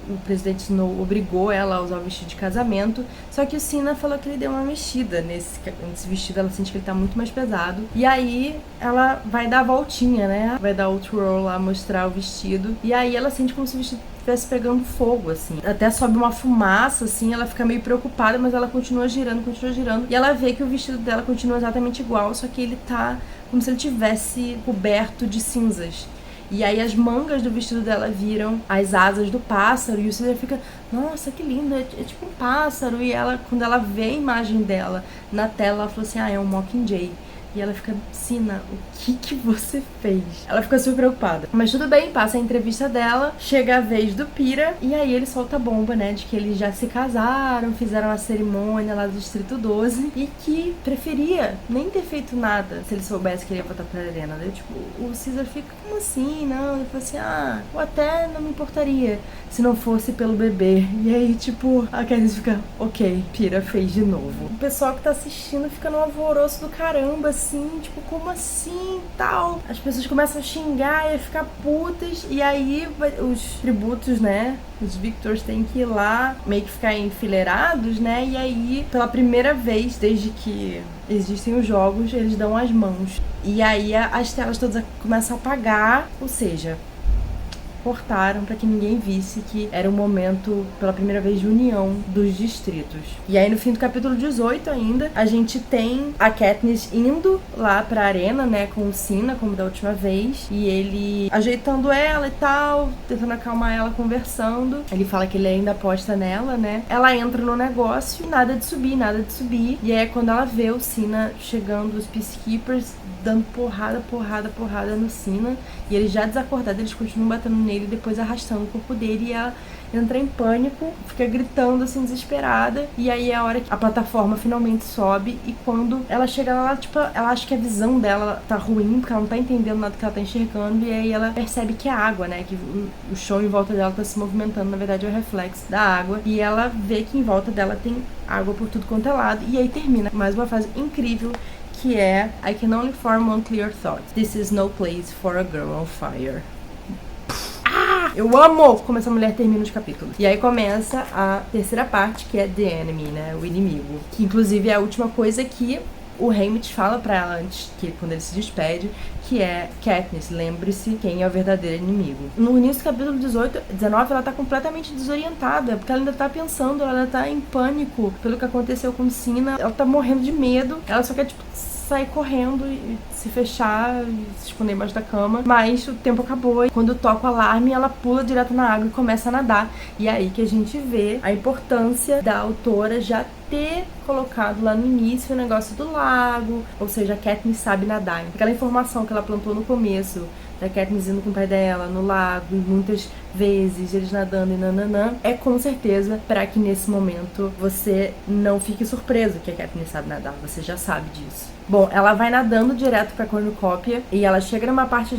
o presidente Snow obrigou ela a usar o vestido de casamento, só que o Cinna falou que ele deu uma mexida nesse vestido, ela sente que ele tá muito mais pesado. E aí ela vai dar a voltinha, né, vai dar o twirl lá, mostrar o vestido, e aí ela sente como se o vestido estivesse pegando fogo, assim. Até sobe uma fumaça, assim, ela fica meio preocupada, mas ela continua girando, e ela vê que o vestido dela continua exatamente igual, só que ele tá como se ele tivesse coberto de cinzas. E aí as mangas do vestido dela viram as asas do pássaro, e o Caesar fica, nossa, que lindo, é tipo um pássaro. E ela, quando ela vê a imagem dela na tela, ela falou assim, é um Mockingjay. E ela fica, Cinna, o que você fez? Ela fica super preocupada. Mas tudo bem, passa a entrevista dela, chega a vez do Pira, e aí ele solta a bomba, né, de que eles já se casaram, fizeram a cerimônia lá do Distrito 12, e que preferia nem ter feito nada se ele soubesse que ele ia voltar pra arena. Daí, tipo, o Caesar fica, como assim? Não, ele fala assim, eu até não me importaria se não fosse pelo bebê. E aí, tipo, a Katniss fica, ok, Pira fez de novo. O pessoal que tá assistindo fica num alvoroço do caramba, assim, tipo, como assim, tal. As pessoas começam a xingar e a ficar putas, e aí os tributos, né, os Victors têm que ir lá, meio que ficar enfileirados, né, e aí, pela primeira vez, desde que existem os jogos, eles dão as mãos. E aí as telas todas começam a apagar, ou seja, cortaram para que ninguém visse que era um momento, pela primeira vez, de união dos distritos. E aí no fim do capítulo 18 ainda, a gente tem a Katniss indo lá pra arena, né, com o Cinna, como da última vez, e ele ajeitando ela e tal, tentando acalmar ela, conversando. Ele fala que ele ainda aposta nela, né. Ela entra no negócio e nada de subir. E aí é quando ela vê o Cinna chegando, os Peacekeepers dando porrada no Cinna, e ele já desacordado, eles continuam batendo nele e depois arrastando o corpo dele, e ela entra em pânico, fica gritando assim, desesperada, e aí é a hora que a plataforma finalmente sobe, e quando ela chega lá, tipo, ela acha que a visão dela tá ruim, porque ela não tá entendendo nada que ela tá enxergando, e aí ela percebe que é água, né, que o chão em volta dela tá se movimentando, na verdade é o reflexo da água, e ela vê que em volta dela tem água por tudo quanto é lado, e aí termina mais uma fase incrível, que é I can only form one clear thought. This is no place for a girl on fire. Eu amo como essa mulher termina os capítulos. E aí começa a terceira parte, que é The Enemy, né? O inimigo. Que inclusive é a última coisa que o Haymitch fala pra ela antes, que quando ele se despede, que é Katniss, lembre-se quem é o verdadeiro inimigo. No início do capítulo 19, ela tá completamente desorientada, porque ela ainda tá pensando, ela ainda tá em pânico pelo que aconteceu com Cinna, ela tá morrendo de medo, ela só quer, tipo, sair correndo e se fechar e se esconder embaixo da cama, mas o tempo acabou e quando toca o alarme ela pula direto na água e começa a nadar, e é aí que a gente vê a importância da autora já ter colocado lá no início o negócio do lago, ou seja, a Katniss sabe nadar. Aquela informação que ela plantou no começo da Katniss indo com o pai dela no lago, e muitas vezes eles nadando e nananã, é com certeza para que nesse momento você não fique surpreso que a Katniss sabe nadar, você já sabe disso. Bom, ela vai nadando direto pra cornucópia e ela chega numa parte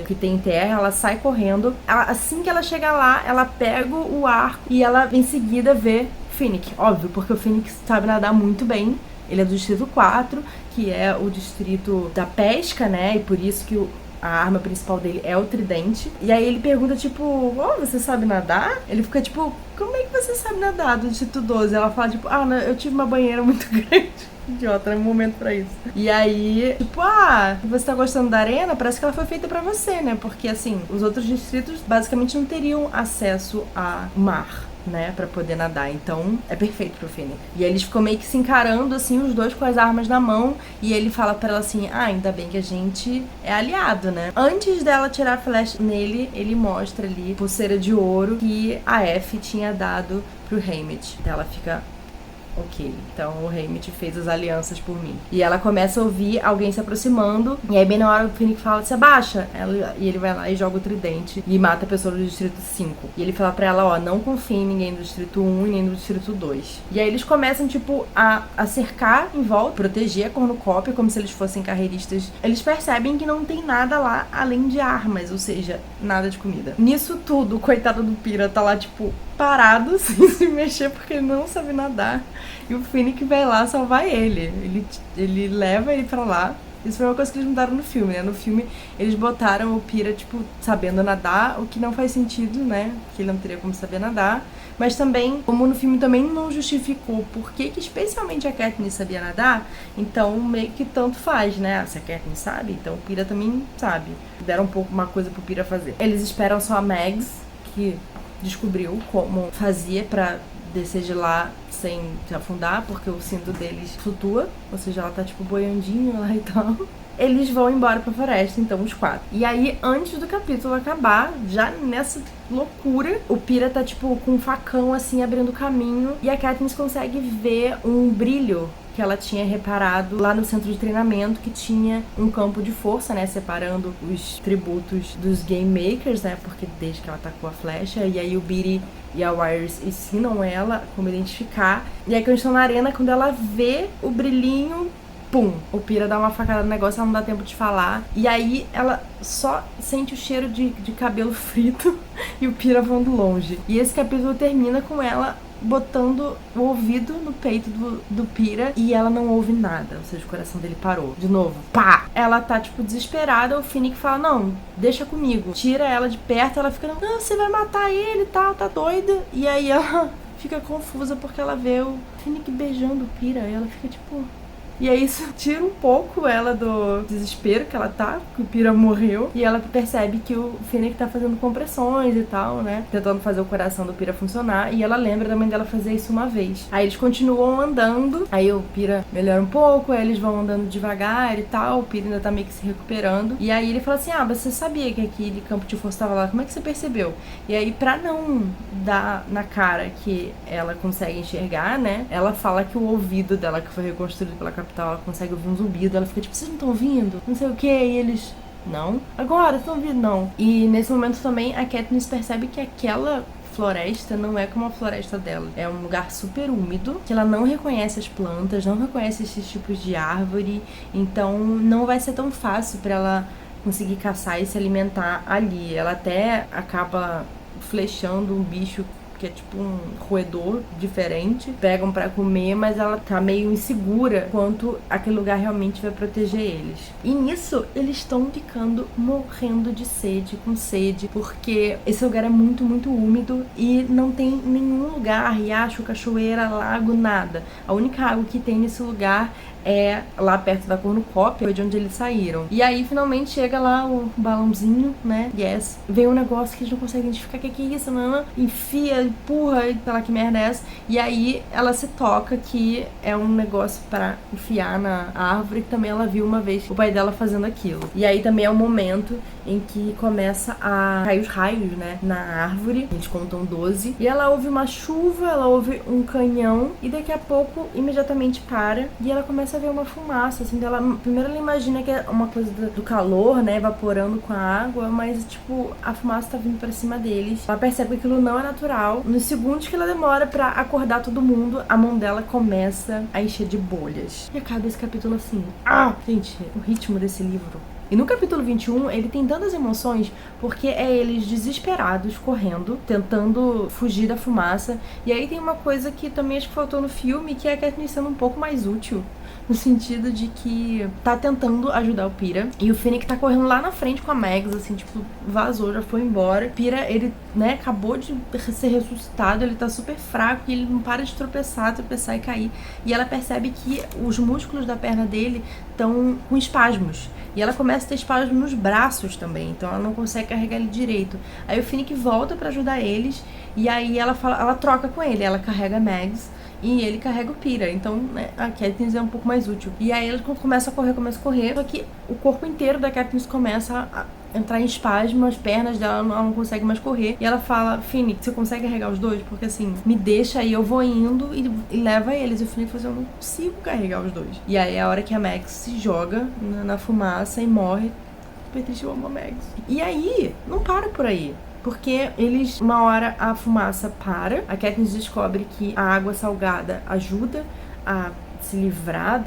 que tem terra, ela sai correndo. Assim que ela chega lá, ela pega o arco e ela em seguida vê Finnick, óbvio, porque o Finnick sabe nadar muito bem. Ele é do distrito 4, que é o distrito da pesca, né? E por isso que a arma principal dele é o tridente. E aí ele pergunta, tipo, você sabe nadar? Ele fica, tipo, como é que você sabe nadar do distrito 12? Ela fala, tipo, eu tive uma banheira muito grande. Idiota, não é um momento pra isso. E aí, tipo, você tá gostando da arena? Parece que ela foi feita pra você, né? Porque, assim, os outros distritos basicamente não teriam acesso a mar, né, pra poder nadar, então é perfeito pro Finnick. E aí eles ficam meio que se encarando, assim, os dois com as armas na mão, e ele fala pra ela assim, ainda bem que a gente é aliado, né. Antes dela tirar a flecha nele, ele mostra ali pulseira de ouro que a F tinha dado pro Haymitch. Ela fica ok, então o Haymitch fez as alianças por mim. E ela começa a ouvir alguém se aproximando, e aí bem na hora o Finnick fala, se abaixa. E ele vai lá e joga o tridente e mata a pessoa do Distrito 5. E ele fala pra ela, ó, não confia em ninguém do Distrito 1 e nem do Distrito 2. E aí eles começam, tipo, a cercar em volta, proteger a cornucópia, como se eles fossem carreiristas. Eles percebem que não tem nada lá além de armas, ou seja, nada de comida. Nisso tudo, o coitado do Pira tá lá, tipo, parado, sem se mexer, porque ele não sabe nadar. E o Finnick vai lá salvar ele. Ele leva ele pra lá. Isso foi uma coisa que eles mudaram no filme, né? No filme, eles botaram o Pira, tipo, sabendo nadar, o que não faz sentido, né? Que ele não teria como saber nadar. Mas também, como no filme também não justificou por que especialmente a Katniss sabia nadar, então meio que tanto faz, né? Se a Katniss sabe, então o Pira também sabe. Deram um pouco uma coisa pro Pira fazer. Eles esperam só a Mags, que descobriu como fazia pra descer de lá sem se afundar, porque o cinto deles flutua, ou seja, ela tá tipo boiandinho lá e tal. Eles vão embora pra floresta, então, os 4. E aí, antes do capítulo acabar, já nessa loucura, o Pira tá tipo com um facão assim, abrindo caminho, e a Katniss consegue ver um brilho que ela tinha reparado lá no centro de treinamento, que tinha um campo de força, né, separando os tributos dos Game Makers, né, porque desde que ela tacou a flecha, e aí o Beetee e a Wires ensinam ela como identificar, e aí quando eles estão na arena, quando ela vê o brilhinho, pum, o Pira dá uma facada no negócio, ela não dá tempo de falar, e aí ela só sente o cheiro de cabelo frito e o Pira voando longe. E esse capítulo termina com ela botando o ouvido no peito do Pira e ela não ouve nada, ou seja, o coração dele parou. De novo, pá! Ela tá, tipo, desesperada, o Finnick fala, não, deixa comigo. Tira ela de perto, ela fica, não, você vai matar ele e tal, tá doida. E aí ela fica confusa porque ela vê o Finnick beijando o Pira e ela fica, tipo... E aí isso tira um pouco ela do desespero que ela tá, que o Pira morreu. E ela percebe que o Finnick tá fazendo compressões e tal, né? Tentando fazer o coração do Pira funcionar. E ela lembra da mãe dela fazer isso uma vez. Aí eles continuam andando. Aí o Pira melhora um pouco. Aí eles vão andando devagar e tal. O Pira ainda tá meio que se recuperando. E aí ele fala assim, ah, você sabia que aquele campo de força tava lá? Como é que você percebeu? E aí pra não dar na cara que ela consegue enxergar, né? Ela fala que o ouvido dela, que foi reconstruído pela capital, ela consegue ouvir um zumbido, ela fica tipo, vocês não estão ouvindo? Não sei o que, e eles, não. Agora, estão ouvindo? Não. E nesse momento também a Katniss percebe que aquela floresta não é como a floresta dela. É um lugar super úmido, que ela não reconhece as plantas, não reconhece esses tipos de árvore, então não vai ser tão fácil pra ela conseguir caçar e se alimentar ali. Ela até acaba flechando um bicho que é tipo um roedor diferente, pegam pra comer, mas ela tá meio insegura quanto aquele lugar realmente vai proteger eles. E nisso, eles estão ficando morrendo de sede, com sede, porque esse lugar é muito, muito úmido e não tem nenhum lugar, riacho, cachoeira, lago, nada. A única água que tem nesse lugar é lá perto da cornucópia, de onde eles saíram. E aí, finalmente, chega lá o balãozinho, né? Yes. Vem um negócio que eles não conseguem identificar o que é isso, não. Enfia, empurra, sei lá que merda é essa. E aí, ela se toca que é um negócio pra enfiar na árvore, que também ela viu uma vez o pai dela fazendo aquilo. E aí, também é o momento em que começa a cair os raios, né? Na árvore. Eles contam 12. E ela ouve uma chuva, ela ouve um canhão. E daqui a pouco, imediatamente para. E ela começa a ver uma fumaça, assim, dela. Primeiro ela imagina que é uma coisa do calor, né, evaporando com a água, mas, tipo, a fumaça tá vindo pra cima deles. Ela percebe que aquilo não é natural. Nos segundos que ela demora pra acordar todo mundo, a mão dela começa a encher de bolhas. E acaba esse capítulo assim. Ah! Gente, o ritmo desse livro. E no capítulo 21, ele tem tantas emoções porque é eles desesperados, correndo, tentando fugir da fumaça. E aí tem uma coisa que também acho que faltou no filme, que é a Katniss sendo um pouco mais útil. No sentido de que tá tentando ajudar o Pira. E o Finnick tá correndo lá na frente com a Mags, assim, tipo, vazou, já foi embora. Pira, ele, né, acabou de ser ressuscitado, ele tá super fraco e ele não para de tropeçar e cair. E ela percebe que os músculos da perna dele estão com espasmos. E ela começa a ter espasmos nos braços também, então ela não consegue carregar ele direito. Aí o Finnick volta pra ajudar eles, e aí ela troca com ele, ela carrega a Mags, e ele carrega o Pira. Então, né, a Katniss é um pouco mais útil. E aí ela começa a correr, só que o corpo inteiro da Katniss começa a entrar em espasmo, as pernas dela ela não consegue mais correr. E ela fala, Finnick, você consegue carregar os dois? Porque assim, me deixa aí, eu vou indo e leva eles. E o Finnick fala assim, eu não consigo carregar os dois. E aí é a hora que a Mags se joga na fumaça e morre. Super triste, eu amo a Mags. E aí, não para por aí. Porque eles, uma hora a fumaça para, a Katniss descobre que a água salgada ajuda a se livrar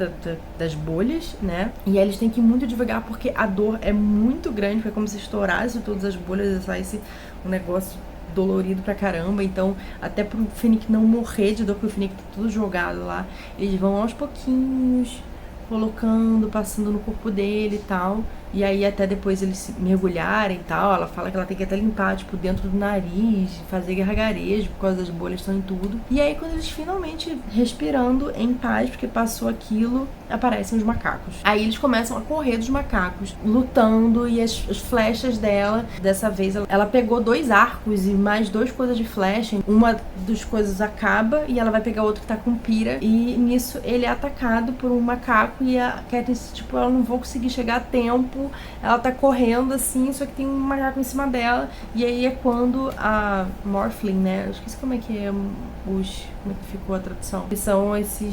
das bolhas, né? E aí eles têm que ir muito devagar porque a dor é muito grande, porque é como se estourasse todas as bolhas e saísse um negócio dolorido pra caramba. Então, até pro Finnick não morrer de dor, porque o Finnick tá tudo jogado lá, eles vão aos pouquinhos colocando, passando no corpo dele e tal. E aí até depois eles se mergulharem e tal, ela fala que ela tem que até limpar, tipo, dentro do nariz, fazer gargarejo por causa das bolhas estão em tudo. E aí quando eles finalmente respirando em paz, porque passou aquilo, aparecem os macacos. Aí eles começam a correr dos macacos, lutando, e as flechas dela, dessa vez ela pegou 2 arcos e mais 2 coisas de flecha. Uma das coisas acaba e ela vai pegar outro que tá com pira, e nisso ele é atacado por um macaco e a Katniss, tipo, ela não vou conseguir chegar a tempo. Ela tá correndo assim, só que tem um macaco em cima dela. E aí é quando a Morphling, né? Eu esqueci como é que é como é que ficou a tradução. Que são esse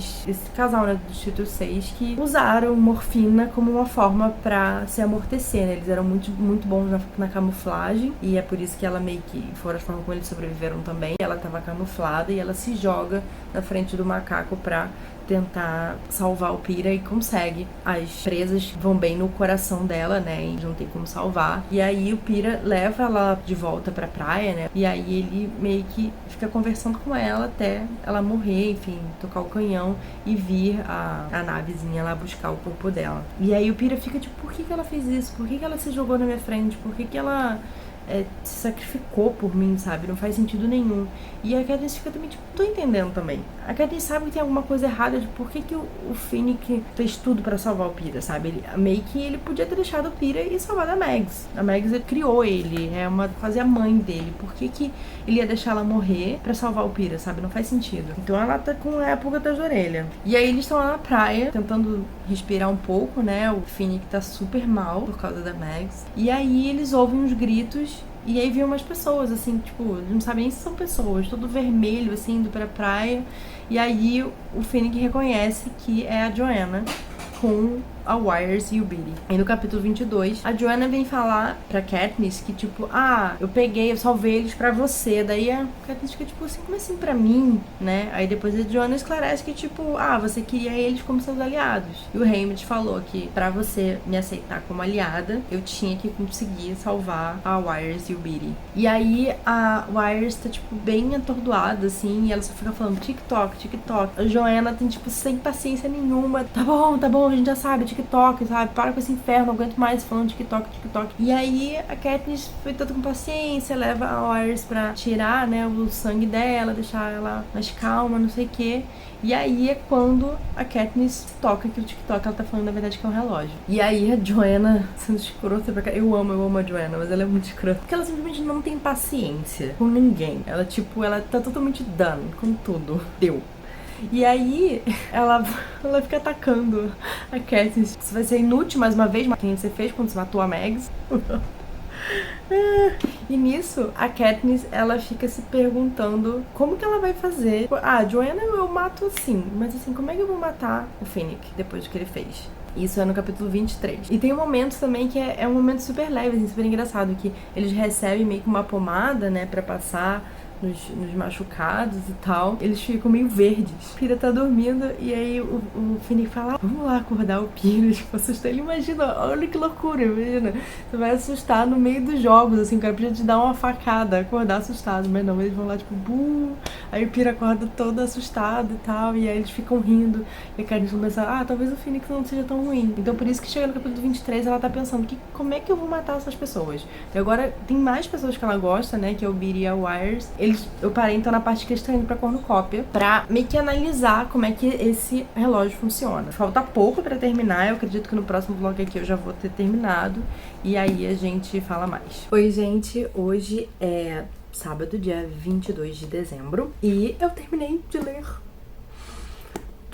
casal, né, do Distrito 6, que usaram morfina como uma forma pra se amortecer, né? Eles eram muito, muito bons na camuflagem. E é por isso que ela meio que, fora a forma como eles sobreviveram também, ela tava camuflada e ela se joga na frente do macaco pra tentar salvar o Pira e consegue. As presas vão bem no coração dela, né, e não tem como salvar. E aí o Pira leva ela de volta pra praia, né, e aí ele meio que fica conversando com ela até ela morrer, enfim, tocar o canhão e vir a navezinha lá buscar o corpo dela. E aí o Pira fica tipo, por que ela fez isso? Por que ela se jogou na minha frente? Por que ela se sacrificou por mim, sabe? Não faz sentido nenhum. E a Katniss fica também, tipo, tô entendendo também. A Katniss sabe que tem alguma coisa errada de por que o Finnick fez tudo pra salvar o Pira, sabe? Meio que ele podia ter deixado o Pira e salvado a Mags. A Mags criou ele, é quase a mãe dele. Por que ele ia deixar ela morrer pra salvar o Pira, sabe? Não faz sentido. Então ela tá com a pulga atrás da orelha. E aí eles estão lá na praia, tentando respirar um pouco, né? O Finnick tá super mal por causa da Mags. E aí eles ouvem uns gritos. E aí vem umas pessoas, assim, tipo, não sabem nem se são pessoas, todo vermelho, assim, indo pra praia. E aí o Finnick reconhece que é a Joanna com a Wires e o Beetee. Aí no capítulo 22, a Joanna vem falar pra Katniss que, tipo, eu salvei eles pra você. Daí a Katniss fica, tipo, assim, como assim pra mim, né? Aí depois a Joanna esclarece que, tipo, você queria eles como seus aliados. E o Haymitch falou que pra você me aceitar como aliada, eu tinha que conseguir salvar a Wires e o Beetee. E aí a Wires tá, tipo, bem atordoada, assim, e ela só fica falando TikTok, TikTok. A Joanna tem, tipo, sem paciência nenhuma. Tá bom, a gente já sabe, TikTok, sabe? Para com esse inferno, não aguento mais falando TikTok, TikTok. E aí a Katniss foi toda com paciência, leva a Wires pra tirar, né, o sangue dela, deixar ela mais calma, não sei o quê. E aí é quando a Katniss toca que o TikTok ela tá falando, na verdade, que é um relógio. E aí a Joanna, sendo escrota pra cá, eu amo a Joanna, mas ela é muito escrota. Porque ela simplesmente não tem paciência com ninguém. Ela, tipo, ela tá totalmente done com tudo. Deu. E aí, ela fica atacando a Katniss. Isso vai ser inútil mais uma vez, mas que você fez quando você matou a Mags. E nisso, a Katniss, ela fica se perguntando como que ela vai fazer. Joanna eu mato assim, mas assim, como é que eu vou matar o Finnick depois do que ele fez? Isso é no capítulo 23. E tem um momento também que é um momento super leve, assim, super engraçado, que eles recebem meio que uma pomada, né, pra passar nos machucados e tal. Eles ficam meio verdes. O Pira tá dormindo e aí o Finnick fala, vamos lá acordar o Pira, tipo, assustar ele. Imagina, olha que loucura, imagina. Você vai assustar no meio dos jogos, assim, o cara podia te dar uma facada, acordar assustado, mas não, eles vão lá, tipo, buh. Aí o Pira acorda todo assustado e tal, e aí eles ficam rindo. E a Katniss começa, talvez o Finnick não seja tão ruim. Então por isso que chega no capítulo 23, ela tá pensando, como é que eu vou matar essas pessoas? E agora tem mais pessoas que ela gosta, né, que é o Beetee e a Wires. Eu parei então na parte que eles estão indo pra cornucópia pra meio que analisar como é que esse relógio funciona. Falta pouco pra terminar, eu acredito que no próximo vlog aqui eu já vou ter terminado e aí a gente fala mais. Oi gente, hoje é sábado, dia 22 de dezembro e eu terminei de ler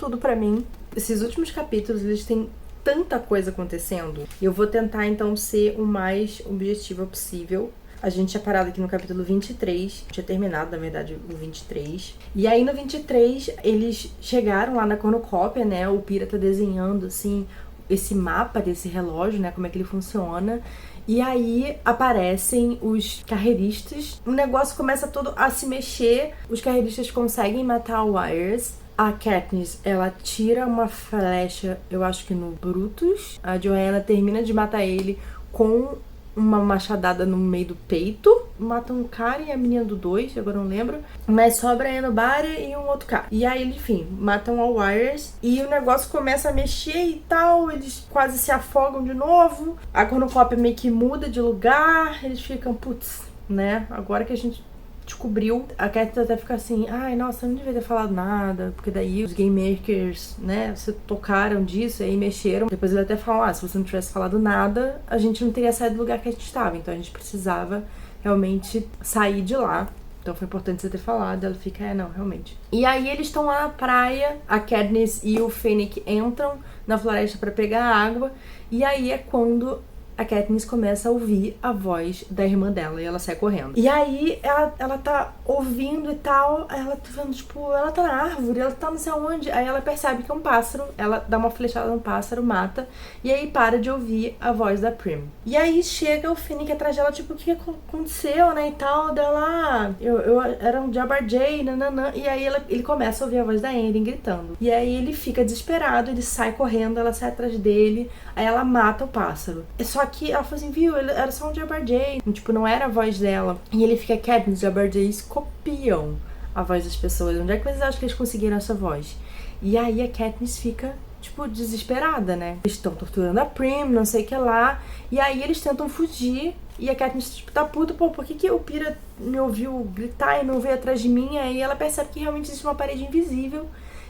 tudo pra mim. Esses últimos capítulos, eles têm tanta coisa acontecendo. E eu vou tentar, então, ser o mais objetiva possível. A gente tinha parado aqui no capítulo 23. Tinha terminado, na verdade, o 23. E aí, no 23, eles chegaram lá na cornucópia, né? O Pira tá desenhando, assim, esse mapa desse relógio, né? Como é que ele funciona. E aí aparecem os carreiristas. O negócio começa todo a se mexer. Os carreiristas conseguem matar o Wires. A Katniss, ela tira uma flecha, eu acho que no Brutus. A Joanna termina de matar ele com uma machadada no meio do peito. Mata um cara e a menina do 2, agora não lembro. Mas sobra a Enobaria e um outro cara. E aí, enfim, matam a Wires. E o negócio começa a mexer e tal. Eles quase se afogam de novo. A cornucópia meio que muda de lugar. Eles ficam, putz, né? Agora que a gente descobriu, a Katniss até fica assim, ai, nossa, eu não devia ter falado nada, porque daí os game makers, né, se tocaram disso e aí mexeram. Depois ele até fala, se você não tivesse falado nada, a gente não teria saído do lugar que a gente estava, então a gente precisava realmente sair de lá. Então foi importante você ter falado. Ela fica, não, realmente. E aí eles estão lá na praia, a Katniss e o Finnick entram na floresta pra pegar água, e aí é quando a Katniss começa a ouvir a voz da irmã dela e ela sai correndo. E aí ela tá ouvindo e tal, aí ela tá vendo, tipo, ela tá na árvore, ela tá não sei aonde. Aí ela percebe que é um pássaro, ela dá uma flechada no pássaro, mata, e aí para de ouvir a voz da Prim. E aí chega o Finnick atrás dela, tipo, o que aconteceu, né, e tal, dela, eu era um Jabberjay, nananã, e aí ele começa a ouvir a voz da Erin gritando. E aí ele fica desesperado, ele sai correndo, ela sai atrás dele, aí ela mata o pássaro. Só que ela falou assim, viu, ele era só um Jabberjay, tipo, não era a voz dela. E ele fica, Katniss, Jabberjays copiam a voz das pessoas. Onde é que vocês acham que eles conseguiram essa voz? E aí a Katniss fica, tipo, desesperada, né? Eles estão torturando a Prim, não sei o que lá. E aí eles tentam fugir. E a Katniss, tipo, tá puta, pô, por que o Pira me ouviu gritar e não veio atrás de mim? Aí ela percebe que realmente existe uma parede invisível.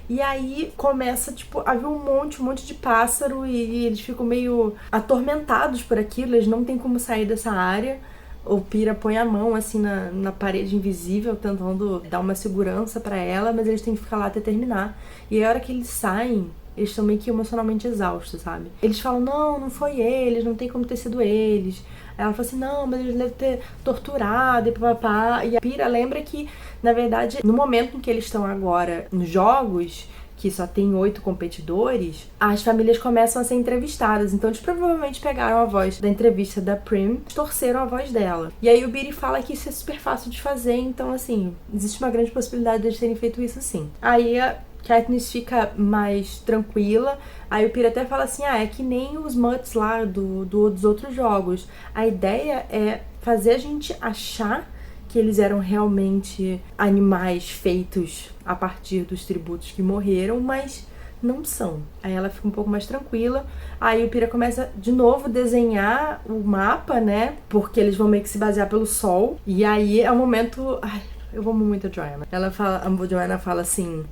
E aí começa, tipo, a vir um monte de pássaro e eles ficam meio atormentados por aquilo, eles não tem como sair dessa área. O Pira põe a mão, assim, na parede invisível, tentando dar uma segurança pra ela, mas eles têm que ficar lá até terminar. E a hora que eles saem, eles estão meio que emocionalmente exaustos, sabe? Eles falam, não foi eles, não tem como ter sido eles. Ela fala assim, não, mas eles devem ter torturado e papapá. E a Pira lembra que, na verdade, no momento em que eles estão agora nos jogos, que só tem 8 competidores, as famílias começam a ser entrevistadas. Então eles provavelmente pegaram a voz da entrevista da Prim, torceram a voz dela. E aí o Beetee fala que isso é super fácil de fazer, então assim, existe uma grande possibilidade de eles terem feito isso sim. Aí a Katniss fica mais tranquila. Aí o Pira até fala assim, é que nem os Mutts lá dos outros jogos. A ideia é fazer a gente achar que eles eram realmente animais feitos a partir dos tributos que morreram, mas não são. Aí ela fica um pouco mais tranquila. Aí o Pira começa de novo a desenhar o mapa, né? Porque eles vão meio que se basear pelo sol. E aí é o momento... eu amo muito a Joanna. A Joanna fala assim,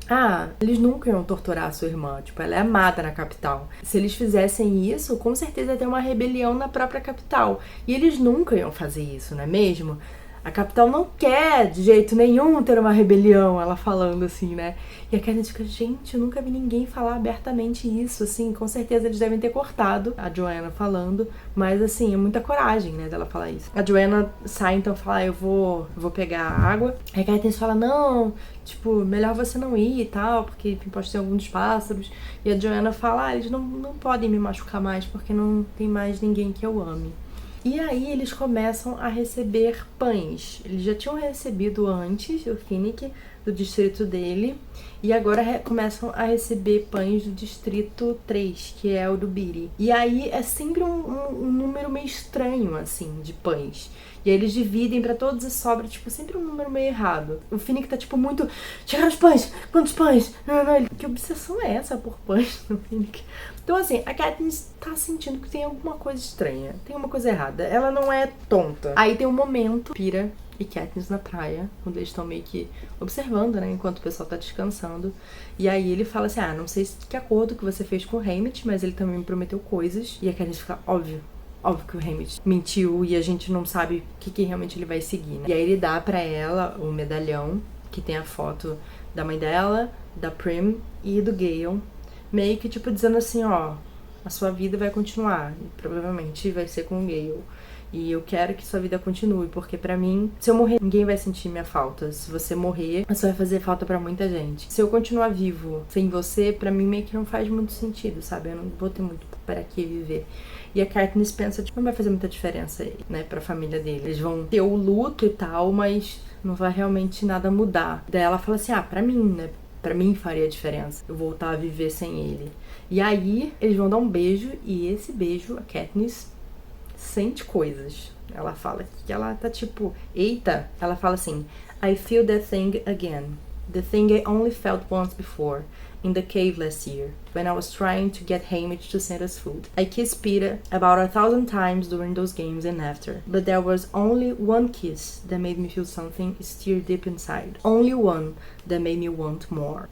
eles nunca iam torturar a sua irmã, tipo, ela é amada na capital. Se eles fizessem isso, com certeza ia ter uma rebelião na própria capital. E eles nunca iam fazer isso, não é mesmo? A capital não quer de jeito nenhum ter uma rebelião, ela falando assim, né? E a Katniss fica, gente, eu nunca vi ninguém falar abertamente isso, assim, com certeza eles devem ter cortado a Joanna falando, mas assim, é muita coragem, né, dela falar isso. A Joanna sai, então fala, eu vou pegar água. Aí a Katniss fala, não, tipo, melhor você não ir e tal, porque enfim, pode ter alguns pássaros. E a Joanna fala, eles não podem me machucar mais, porque não tem mais ninguém que eu ame. E aí eles começam a receber pães. Eles já tinham recebido antes, o Finnick, do distrito dele, e agora começam a receber pães do distrito 3, que é o do Beetee. E aí é sempre um número meio estranho, assim, de pães. E aí eles dividem pra todos e sobra, tipo, sempre um número meio errado. O Finnick tá, tipo, muito... chegaram os pães! Quantos pães? Não. Que obsessão é essa por pães no Finnick? Então, assim, a Katniss tá sentindo que tem alguma coisa estranha. Tem uma coisa errada. Ela não é tonta. Aí tem um momento, Pira e Katniss na praia, onde eles estão meio que observando, né, enquanto o pessoal tá descansando. E aí ele fala assim, não sei que acordo que você fez com o Haymitch, mas ele também me prometeu coisas. E a Katniss fica, óbvio que o Haymitch mentiu e a gente não sabe o que realmente ele vai seguir, né? E aí ele dá pra ela o medalhão, que tem a foto da mãe dela, da Prim e do Gale, meio que tipo dizendo assim, ó, a sua vida vai continuar, e provavelmente vai ser com o Gale. E eu quero que sua vida continue, porque pra mim, se eu morrer, ninguém vai sentir minha falta. Se você morrer, isso vai fazer falta pra muita gente. Se eu continuar vivo sem você, pra mim meio que não faz muito sentido, sabe? Eu não vou ter muito para que viver. E a Katniss pensa, tipo, não vai fazer muita diferença, né, pra família dele. Eles vão ter o luto e tal, mas não vai realmente nada mudar. Daí ela fala assim, pra mim, né? Pra mim faria diferença eu voltar a viver sem ele. E aí, eles vão dar um beijo, e esse beijo, a Katniss sente coisas. Ela fala que ela tá tipo, eita, ela fala assim, I feel that thing again. The thing I only felt once before, in the cave last year, when I was trying to get Haymitch to send us food. I kissed Peeta about 1,000 times during those games and after, but there was only one kiss that made me feel something stir deep inside. Only one that made me want more.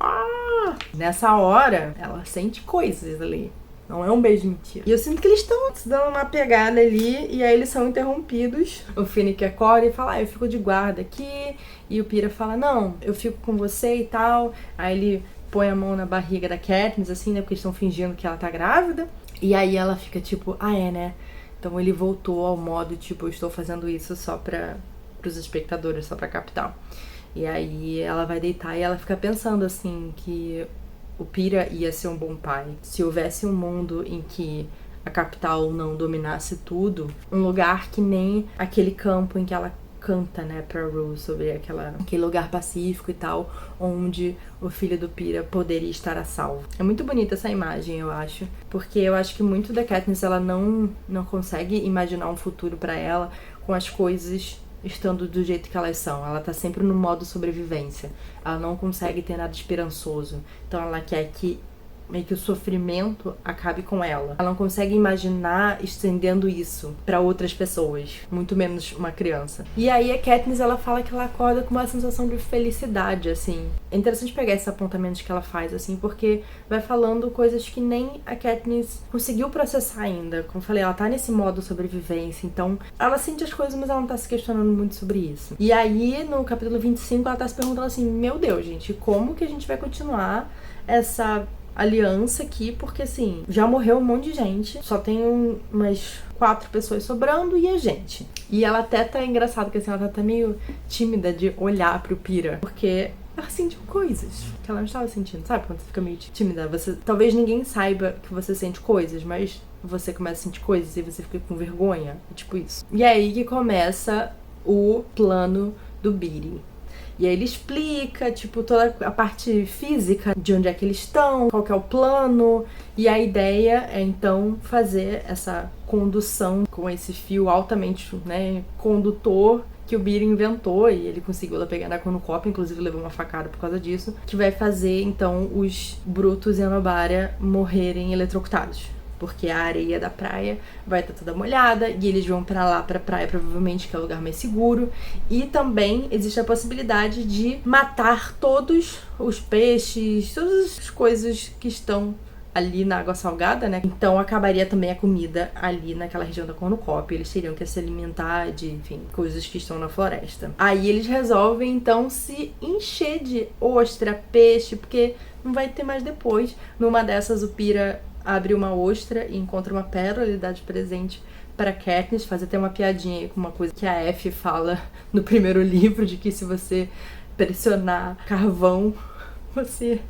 Nessa hora, ela sente coisas ali. Não é um beijo de mentira. E eu sinto que eles estão se dando uma pegada ali, e aí eles são interrompidos. O Finnick acorda e fala, eu fico de guarda aqui. E o Peeta fala, não, eu fico com você e tal. Aí ele põe a mão na barriga da Katniss, assim, né, porque eles estão fingindo que ela tá grávida. E aí ela fica tipo, é, né? Então ele voltou ao modo, tipo, eu estou fazendo isso só pros espectadores, só pra capital. E aí ela vai deitar e ela fica pensando, assim, que o Peeta ia ser um bom pai. Se houvesse um mundo em que a capital não dominasse tudo, um lugar que nem aquele campo em que ela canta, né, pra Rue sobre aquele lugar pacífico e tal, onde o filho do Peeta poderia estar a salvo. É muito bonita essa imagem, eu acho, porque eu acho que muito da Katniss, ela não consegue imaginar um futuro pra ela com as coisas estando do jeito que elas são. Ela tá sempre no modo sobrevivência. Ela não consegue ter nada esperançoso. Então ela quer que meio que o sofrimento acabe com ela. Ela não consegue imaginar estendendo isso pra outras pessoas, muito menos uma criança. E aí a Katniss, ela fala que ela acorda com uma sensação de felicidade, assim. É interessante pegar esses apontamentos que ela faz, assim, porque vai falando coisas que nem a Katniss conseguiu processar ainda. Como eu falei, ela tá nesse modo sobrevivência, então ela sente as coisas, mas ela não tá se questionando muito sobre isso. E aí, no capítulo 25, ela tá se perguntando assim, meu Deus, gente, como que a gente vai continuar essa aliança aqui, porque assim, já morreu um monte de gente, só tem umas 4 pessoas sobrando e a gente. E ela até tá engraçado, que assim, ela tá meio tímida de olhar pro Peeta, porque ela sentiu coisas que ela não estava sentindo, sabe? Quando você fica meio tímida, talvez ninguém saiba que você sente coisas, mas você começa a sentir coisas e você fica com vergonha, é tipo isso. E é aí que começa o plano do Beetee. E aí ele explica, tipo, toda a parte física de onde é que eles estão, qual que é o plano. E a ideia é, então, fazer essa condução com esse fio altamente, né, condutor que o Beetee inventou, e ele conseguiu ela pegar na cornucópia, inclusive levou uma facada por causa disso, que vai fazer, então, os Brutus e a Nobara morrerem eletrocutados. Porque a areia da praia vai estar toda molhada e eles vão pra lá, pra praia, provavelmente, que é o lugar mais seguro. E também existe a possibilidade de matar todos os peixes, todas as coisas que estão ali na água salgada, né? Então acabaria também a comida ali naquela região da cornucópia. Eles teriam que se alimentar de, enfim, coisas que estão na floresta. Aí eles resolvem, então, se encher de ostra, peixe, porque não vai ter mais depois. Numa dessas, o Peeta abre uma ostra e encontra uma pérola, ele dá de presente para Katniss, faz até uma piadinha aí com uma coisa que a F fala no primeiro livro, de que se você pressionar carvão, você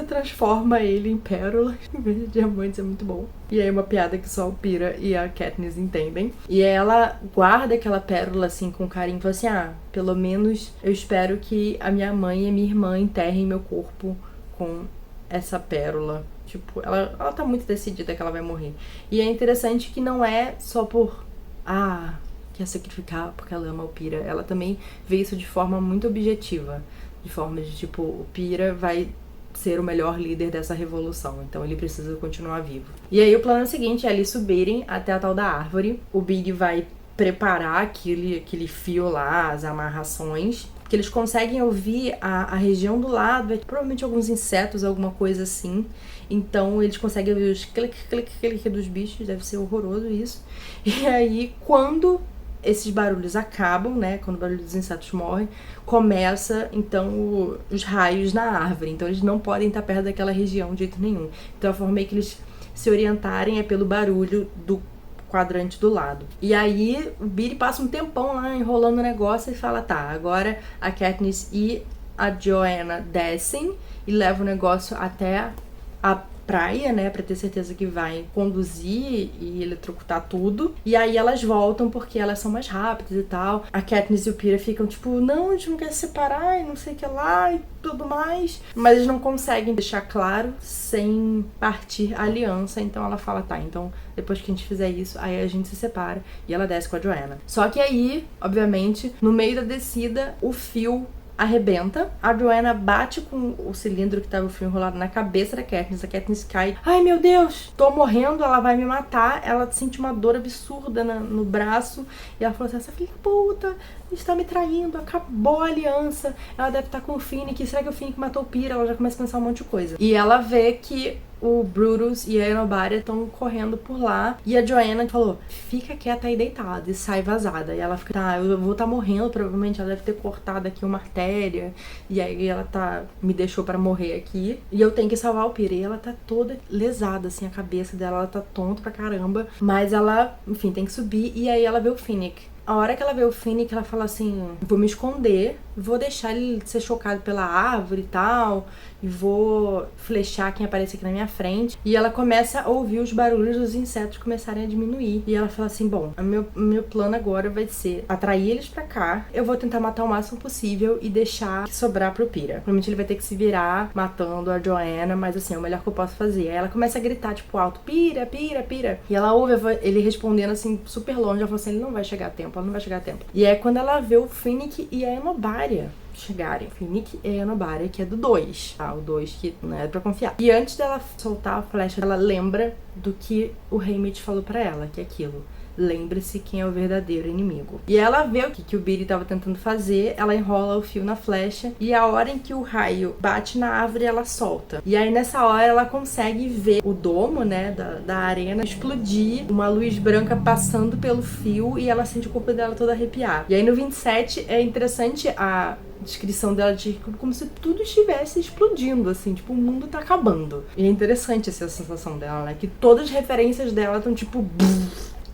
transforma ele em pérolas em vez de diamantes. É muito bom. E aí uma piada que só o Peeta e a Katniss entendem. E ela guarda aquela pérola assim com carinho e fala assim, pelo menos eu espero que a minha mãe e a minha irmã enterrem meu corpo com essa pérola. Tipo, ela tá muito decidida que ela vai morrer. E é interessante que não é só por quer sacrificar porque ela ama o Peeta. Ela também vê isso de forma muito objetiva, de forma de tipo, o Peeta vai ser o melhor líder dessa revolução, então ele precisa continuar vivo. E aí o plano é o seguinte, é eles subirem até a tal da árvore. O Beetee vai preparar aquele fio lá, as amarrações, que eles conseguem ouvir a região do lado, provavelmente alguns insetos, alguma coisa assim. Então eles conseguem ouvir os clique, clique, clique dos bichos, deve ser horroroso isso. E aí, quando esses barulhos acabam, né? Quando o barulho dos insetos morre, começa, então, os raios na árvore. Então, eles não podem estar perto daquela região de jeito nenhum. Então, a forma que eles se orientarem é pelo barulho do quadrante do lado. E aí, o Beetee passa um tempão lá enrolando o negócio e fala, tá, agora a Katniss e a Joanna descem e levam o negócio até a praia, né, pra ter certeza que vai conduzir e eletrocutar tudo. E aí elas voltam porque elas são mais rápidas e tal. A Katniss e o Peeta ficam tipo, não, a gente não quer se separar e não sei o que lá e tudo mais. Mas eles não conseguem deixar claro sem partir a aliança. Então ela fala, tá, então depois que a gente fizer isso, aí a gente se separa. E ela desce com a Joanna. Só que aí, obviamente, no meio da descida, o fio arrebenta, a Joanna bate com o cilindro que tava o fio enrolado na cabeça da Katniss, a Katniss cai, ai meu Deus, tô morrendo, ela vai me matar, ela sente uma dor absurda no braço, e ela falou assim, essa filha da puta está me traindo, acabou a aliança, ela deve estar com o Finnick, será que o Finnick matou o Peeta? Ela já começa a pensar um monte de coisa. E ela vê que o Brutus e a Enobaria estão correndo por lá. E a Joanna falou, fica quieta aí deitada, e sai vazada. E ela fica, tá, eu vou estar morrendo, provavelmente ela deve ter cortado aqui uma artéria. E aí ela me deixou pra morrer aqui. E eu tenho que salvar o Peeta. E ela tá toda lesada, assim, a cabeça dela, ela tá tonta pra caramba. Mas ela, enfim, tem que subir. E aí ela vê o Finnick. A hora que ela vê o Finnick, ela fala assim, vou me esconder, vou deixar ele ser chocado pela árvore e tal, e vou flechar quem aparece aqui na minha frente. E ela começa a ouvir os barulhos dos insetos começarem a diminuir. E ela fala assim, bom, meu plano agora vai ser atrair eles pra cá, eu vou tentar matar o máximo possível e deixar sobrar pro Peeta. Provavelmente ele vai ter que se virar matando a Joanna, mas assim, é o melhor que eu posso fazer. Aí ela começa a gritar, tipo, alto, Peeta, Peeta, Peeta. E ela ouve ele respondendo assim, super longe, ela fala assim, ele não vai chegar a tempo. Ela não vai chegar a tempo. E é quando ela vê o Finnick e a Enobaria chegarem. Finnick e a Enobaria, que é do 2, tá? O 2 que não é pra confiar. E antes dela soltar a flecha, ela lembra do que o Haymitch falou pra ela, que é aquilo. Lembre-se quem é o verdadeiro inimigo. E ela vê o que o Beetee tava tentando fazer, ela enrola o fio na flecha, e a hora em que o raio bate na árvore, ela solta. E aí nessa hora ela consegue ver o domo, né, da arena explodir, uma luz branca passando pelo fio, e ela sente o corpo dela todo arrepiar. E aí no 27 é interessante a descrição dela de como se tudo estivesse explodindo, assim, tipo, o mundo tá acabando. E é interessante essa sensação dela, né, que todas as referências dela estão tipo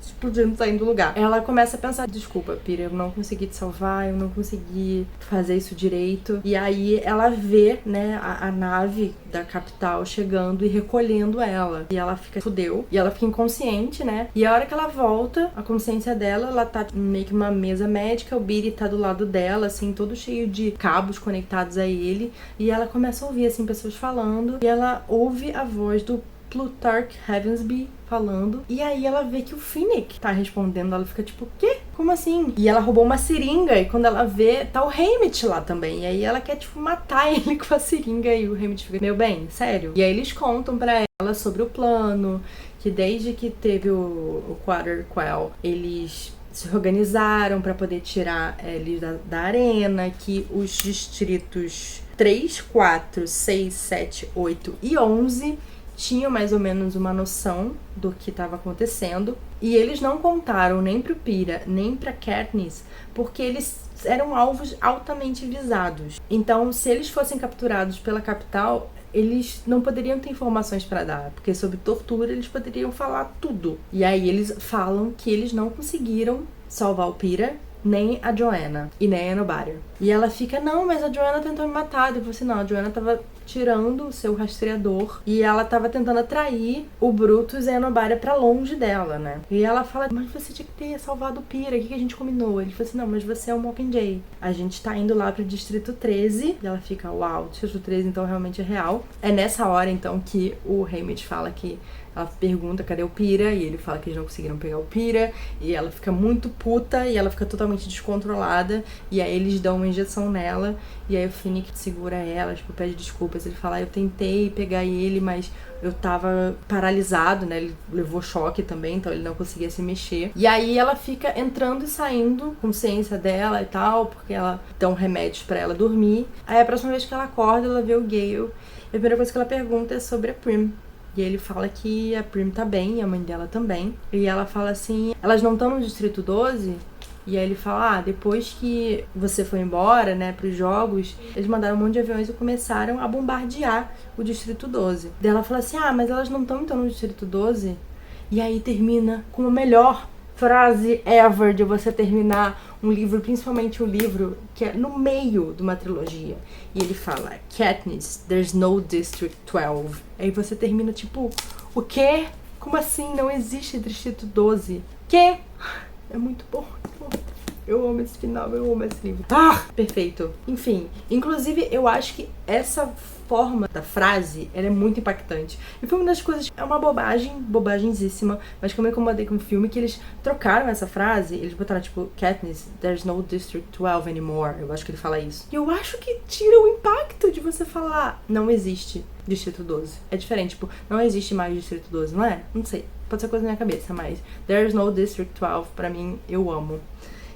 explodindo, saindo do lugar. Ela começa a pensar, desculpa, Peeta, eu não consegui te salvar, eu não consegui fazer isso direito. E aí ela vê, né, a nave da capital chegando e recolhendo ela. E ela fica, fudeu. E ela fica inconsciente, né? E a hora que ela volta, a consciência dela, ela tá meio que uma mesa médica, o Beetee tá do lado dela, assim, todo cheio de cabos conectados a ele. E ela começa a ouvir, assim, pessoas falando. E ela ouve a voz do Plutarch Heavensbee falando, e aí ela vê que o Finnick tá respondendo, ela fica tipo, quê? Como assim? E ela roubou uma seringa, e quando ela vê, tá o Haymitch lá também, e aí ela quer, tipo, matar ele com a seringa, e o Haymitch fica, meu bem, sério? E aí eles contam pra ela sobre o plano, que desde que teve o Quarter Quell, eles se organizaram pra poder tirar eles da arena, que os distritos 3, 4, 6, 7, 8 e 11 tinham mais ou menos uma noção do que estava acontecendo, e eles não contaram nem pro Peeta, nem pra Katniss, porque eles eram alvos altamente visados. Então, se eles fossem capturados pela capital, eles não poderiam ter informações para dar, porque sob tortura eles poderiam falar tudo. E aí eles falam que eles não conseguiram salvar o Peeta, nem a Joanna, e nem a Enobaria. E ela fica, não, mas a Joanna tentou me matar. Eu falei assim, não, a Joanna tava tirando o seu rastreador e ela tava tentando atrair o Brutus e a Enobaria pra longe dela, né? E ela fala, mas você tinha que ter salvado o Peeta, o que a gente combinou? Ele falou assim, não, mas você é o Mockingjay. A gente tá indo lá pro Distrito 13. E ela fica, uau, Distrito 13 então realmente é real. É nessa hora, então, que o Haymitch fala que ela pergunta cadê o Peeta, e ele fala que eles não conseguiram pegar o Peeta, e ela fica muito puta, e ela fica totalmente descontrolada, e aí eles dão uma injeção nela, e aí o Finnick segura ela, tipo, pede desculpas, ele fala, eu tentei pegar ele, mas eu tava paralisado, né, ele levou choque também, então ele não conseguia se mexer, e aí ela fica entrando e saindo, consciência dela e tal, porque ela dão remédios pra ela dormir, aí a próxima vez que ela acorda, ela vê o Gale, e a primeira coisa que ela pergunta é sobre a Prim. E ele fala que a Prim tá bem, e a mãe dela também. E ela fala assim, elas não estão no Distrito 12? E aí ele fala, depois que você foi embora, né, pros jogos, eles mandaram um monte de aviões e começaram a bombardear o Distrito 12. Daí ela fala assim, mas elas não estão então no Distrito 12? E aí termina com a melhor frase ever de você terminar um livro, principalmente um livro que é no meio de uma trilogia. E ele fala, Katniss, there's no District 12. Aí você termina tipo, o quê? Como assim? Não existe Distrito 12? Quê? É muito bom. Eu amo esse final, eu amo esse livro. Perfeito. Enfim, inclusive eu acho que essa forma da frase, ela é muito impactante. E foi uma das coisas, é uma bobagenzíssima, mas que eu me incomodei com o filme, que eles trocaram essa frase, eles botaram tipo, Katniss, there's no District 12 anymore. Eu acho que ele fala isso. E eu acho que tira o impacto de você falar, não existe Distrito 12. É diferente, tipo, não existe mais Distrito 12, não é? Não sei. Pode ser coisa na minha cabeça, mas there's no District 12, pra mim, eu amo.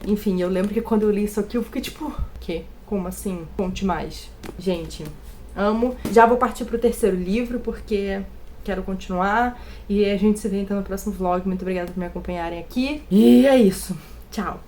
Enfim, eu lembro que quando eu li isso aqui, eu fiquei tipo, quê? Como assim? Conte mais. Gente, amo. Já vou partir pro terceiro livro, porque quero continuar. E a gente se vê então no próximo vlog. Muito obrigada por me acompanharem aqui. E é isso. Tchau.